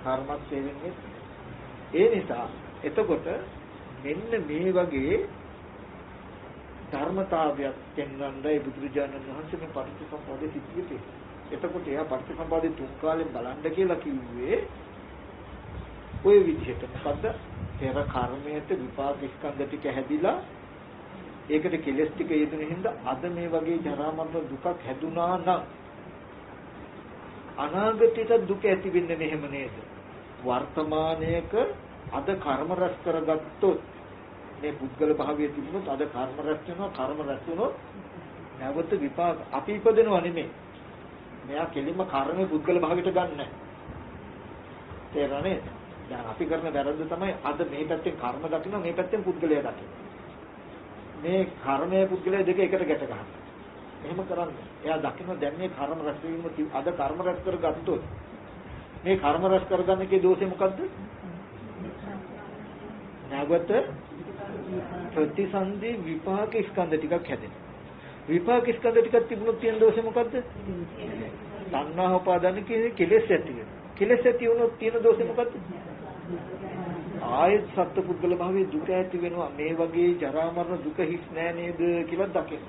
කර්මත් වෙන්නේ. ඒ නිසා එතකොට මෙන්න මේ වගේ ධර්මතාවයක් පෙන්වන්නයි බුදුරජාණන් වහන්සේ මේ පටිච්චසමුප්පාදේ සිද්ධියේ. එතකොට එයා පටිච්චසමුප්පාදේ තුන් කාලෙන් බලන්න කියලා කිව්වේ ওই විදිහට. මොකද්ද? පෙර කර්මයට විපාක ස්කන්ධ ටික හැදිලා ඒකට කෙලස් ටික යෙදුන හින්දා අද මේ වගේ ජරා මරණ දුකක් හැදුනා නම් අනාගතයට දුක ඇති වෙන්නේ මෙහෙම නේද? වර්තමානයේක අද කර්ම රැස් කරගත්තොත් මේ පුද්ගල භාවයේ තිබුණොත් අද කර්ම රැස් වෙනවා කර්ම රැස් වුණොත් නැවත විපාක අපි ඉපදෙනවා නෙමෙයි. මෙයා කෙලින්ම කර්මයේ පුද්ගල භාවයට ගන්න නැහැ. තේරෙන්නේ? දැන් අපි කරන වැරද්ද තමයි අද මේ පැත්තෙන් කර්ම දකින්න මේ පැත්තෙන් පුද්ගලයා දකින්න. මේ කර්මයේ පුද්ගලයා දෙක එකට ගැට ගන්න. එහෙම කරන්නේ. එයා දකින්න දැන් මේ කර්ම රැස් වීම අද කර්ම රැස් කරගත්තොත් මේ කර්ම රැස් කරගන්න එකේ දෝෂේ මොකද්ද? නැවත ප්‍රතිසන්දි විපාක ස්කන්ධ ටිකක් හැදෙනවා. විපාක ස්කන්ධ ටිකක් තිබුණොත් තියෙන දෝෂේ මොකද්ද? තණ්හා උපාදාන කියන කෙලෙස් ඇති වෙනවා. කෙලෙස් ඇති වුණොත් තියෙන දෝෂේ මොකද්ද? ආයත් සත්පුද්ගල භාවයේ දුක ඇති වෙනවා. මේ වගේ ජරා මරණ දුක හිස් නෑ නේද කියලා දකින්න.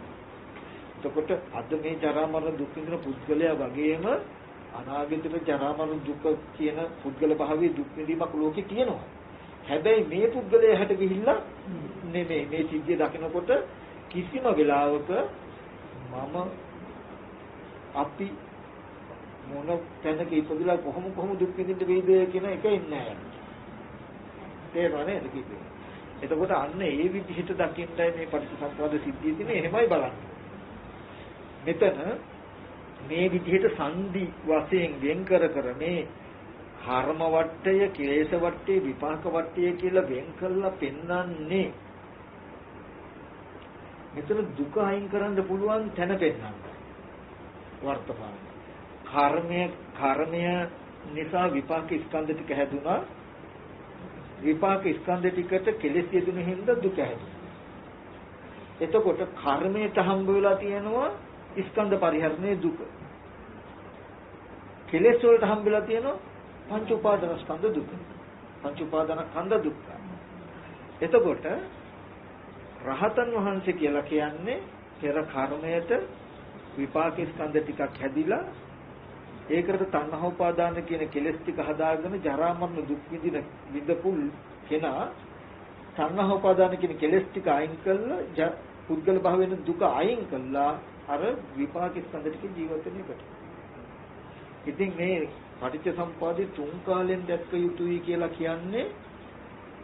එතකොට අද මේ ජරා මරණ දුක් විඳින පුද්ගලයා වගේම අනාගතේ ජරා මරණ දුක කියන පුද්ගල භාවයේ දුක් විඳීමක් ලෝකේ තියෙනවා. හැබැයි මේ පුද්ගලයා හැට ගිහිල්ලා නෙමෙයි මේ සිද්ධිය දකිනකොට කිසිම වෙලාවක මම අපි මොන තැනක ඉපදලා කොහොම දුක් විඳින්න වෙයිද කියන එක ඉන්නේ නැහැ. තේරුණානේ කිව්වේ. එතකොට අන්න ඒ විදිහට දකින්නයි මේ පටිච්චසමුප්පාද සිද්ධිය තියෙන්නේ. එහෙමයි බලන්න. මෙතන මේ විදිහට සංදි වශයෙන් වෙන් කර මේ කර්ම වට්ටය, ක්ලේශ වට්ටය, විපාක වට්ටය කියලා වෙන් කරලා පෙන්වන්නේ මෙතන දුක අයින් කරන්න පුළුවන් තැන පෙන්වන්නේ. වර්තමාන කර්මය නිසා විපාක ස්කන්ධ ටික හැදුනා. විපාක ස්කන්ධ ටිකට කෙලෙස් යෙදුණු හින්දා දුක හැදුනා. එතකොට කර්මයට හම්බ වෙලා තියෙනවා ස්කන්ධ පරිහරණයේ දුක. කෙලෙස් වලට හම්බ වෙලා තියෙනවා පංච උපාදාන ස්කන්ධ දුක. පංච උපාදාන ස්කන්ධ දුක. එතකොට රහතන් වහන්සේ කියලා කියන්නේ පෙර කර්මයට විපාක ස්කන්ධ ටිකක් හැදිලා ඒකට තණ්හා උපාදාන කියන කෙලෙස් ටික හදාගෙන ජරා මරණ දුක් විඳපු කෙනා තණ්හා උපාදාන කියන කෙලෙස් ටික අයින් කළා පුද්ගල භාවයෙන් දුක අයින් කළා අර විපාක ස්කන්ධ ටික ජීවත් වෙන එකට. ඉතින් මේ පටිච්චසමුප්පාදේ තුන් කාලෙන් දැක්ක යුතුයි කියලා කියන්නේ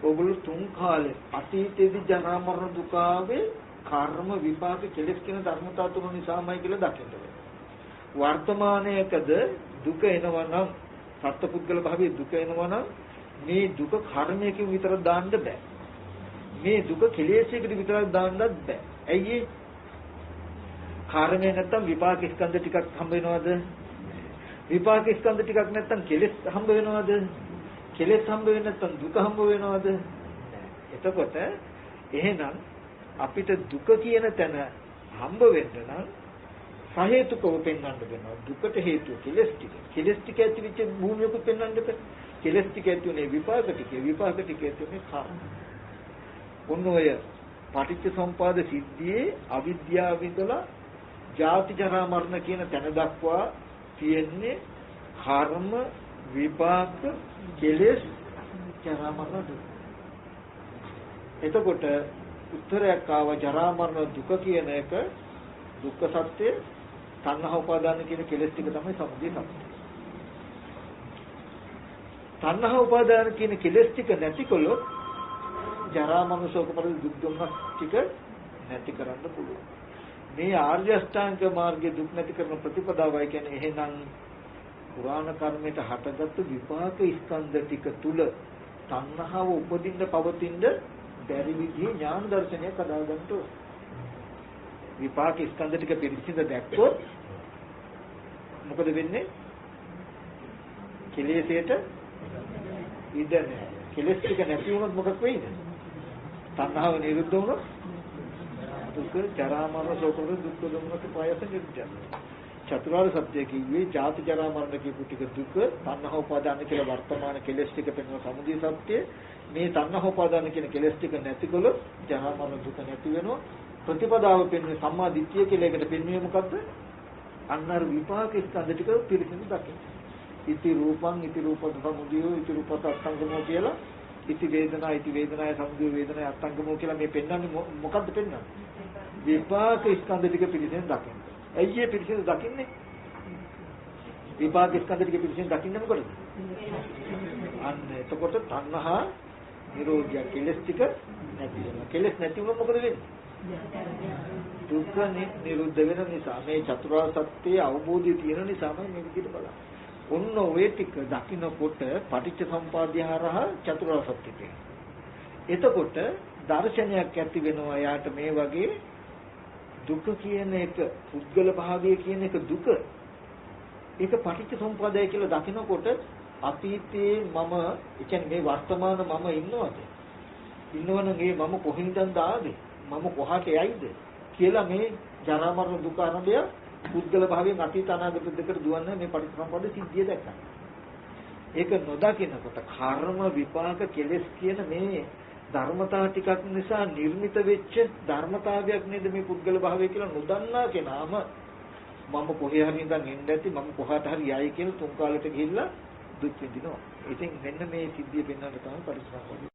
ඔගොල්ලෝ තුන් කාලේ අතීතයේදී ජරා මරණ දුක ආවේ කර්ම විපාක කෙලෙස් කියන ධර්මතා තුන නිසාමයි කියලා දකින්න ඕනේ. වර්තමානයේකද දුක එනවා නම් සත්පුද්ගල භාවයේ දුක එනවා නම් මේ දුක කර්මයකින් විතර දාන්න බෑ. මේ දුක කෙලෙසයකට විතරක් දාන්නත් බෑ. ඇයි ඒ? කර්මය නැත්තම් විපාක ස්කන්ධ ටිකක් හම්බ වෙනවද? විපාක ස්කන්ධ ටිකක් නැත්තම් කෙලෙස් හම්බ වෙනවද? කෙලෙස් හම්බ වෙන්නේ නැත්තම් දුක හම්බ වෙනවද? එතකොට එහෙනම් අපිට දුක කියන තැන හම්බ වෙන්න නම් සහේතුකව පෙන්වන්න වෙනවා. දුකට හේතුව කෙලෙස් ටික. කෙලෙස් ටික ඇති වෙච්ච භූමියක පෙන්වන්න බෑ. කෙලෙස් ටික ඇති උනේ විපාක ටික. විපාක ටික ඇති උනේ කර්ම. ඔන්න ඔය පටිච්චසමුපාද සිද්ධියේ අවිද්‍යාව විඳලා ජාති ජරා මරණ කියන තැන දක්වා තියෙන්නේ කර්ම විපාක කෙලෙස් ජරා මරණ දුක. එතකොට උත්තරයක් ආව ජරා මරණ දුක කියන එක දුක්ඛ සත්‍ය තණ්හා උපාදාන කියන කෙලෙස් ටික තමයි සමුදය සත්‍ය. තණ්හා උපාදාන කියන කෙලෙස් ටික නැතිකොලොත් ජරා මරණ ශෝක පරිදු දුක් දුම්නස් ටික නැති කරන්න පුළුවන්. මේ ආර්ය අෂ්ටාංග මාර්ගයේ දුක් නැති කරන ප්‍රතිපදාවයි කියන්නේ එහෙනම් පුරාණ කර්මයට හටගත්තු විපාක ස්කන්ධ ටික තුල තණ්හාව උපදින්න පවතින්න බැරි විදිහේ ඥාන දර්ශනයක් හදාගන්න ඕන. විපාක ස්කන්ධ ටික පිළිසිඳ දැක්කොත් මොකද වෙන්නේ? කෙලෙසයට ඉඩ නැහැ. කෙලෙස් ටික නැති වුණොත් මොකක් වෙයිද? තණ්හාව නිරුද්ධ වුණොත් දුක ජරා මරණ ශෝක දුක් දුම්නස් පායස නිරුද්ධ. චතුරාර්ය සත්‍ය කිව්වේ ජාති ජරා මරණ කියපු ටික දුක තණ්හා උපාදාන කියලා වර්තමාන කෙලෙස් ටික පෙන්වන සමුදය සත්‍ය. මේ තණ්හා උපාදාන කියන කෙලෙස් ටික නැතිකොලොත් ජරා මරණ දුක නැති වෙනවා. ප්‍රතිපදාව පෙන්වන්නේ සම්මා දිට්ඨිය කියලා එකට පෙන්වන්නේ මොකද්ද? අන්නර විපාක ස්කන්ධ ටික පිළිසිඳ දකින්න. ඉති රූපං ඉති රූපත සමුදයෝ ඉති රූපත අත්ංගමෝ කියලා ඉති වේදනාය සමුදය වේදනාය අත්ංගමෝ කියලා මේ පෙන්වන්නේ මොකද්ද පෙන්වන්නේ? විපාක ස්කන්ධ ටික පිළිසිඳ දකින්න. ඇයි මේ පිළිසිඳ දකින්නේ? විපාක ස්කන්ධ ටික පිළිසින් දකින්න මොකටද? අන්න එතකොට තණ්හා නිරෝධය කෙලස් ටික නැති වෙනවා. කෙලස් නැති වුණොත් මොකද වෙන්නේ? දුක්ඛ නිරුද්ධ වෙන නිසා මේ චතුරාර්ය සත්‍ය අවබෝධය තියෙන නිසා මේ විදිහට බලන්න. ඔන්න ඔය ටික දකින්නකොට පටිච්ච සම්පදාය හරහා චතුරාර්ය සත්‍ය තියෙනවා. එතකොට දර්ශනයක් ඇති වෙනවා යාට මේ වගේ දුක කියන එක පුද්ගල භාවය කියන එක දුක. ඒක පටිච්ච සම්පදාය කියලා දකින්නකොට අතීතයේ මම කියන්නේ මේ වර්තමාන මම ඉන්නවද? ඉන්නවනම් ඒ මම කොහෙන්ද ආවේ? මම කොහාට යයිද? කියලා මේ ජරා මරණ දුක අරබය පුද්ගල භාවයෙන් අතීත අනාගත දෙකට දුවන්නේ මේ පටිච්චසමුප්පාද සිද්ධිය දැක්කා. ඒක නොදකිනකොට කර්ම විපාක කෙලෙස් කියන මේ ධර්මතා ටිකක් නිසා නිර්මිත වෙච්ච ධර්මතාවයක් නේද මේ පුද්ගල භාවය කියලා නොදන්නා කෙනාම මම කොහේ හරි ඉඳන් එන්න ඇති මම කොහාට හරි යයි කියලා තුන් කාලෙට ගිහිල්ලා දුක් විඳිනවා. ඉතින් මෙන්න මේ සිද්ධිය පෙන්වන්න තමයි පරිස්සම්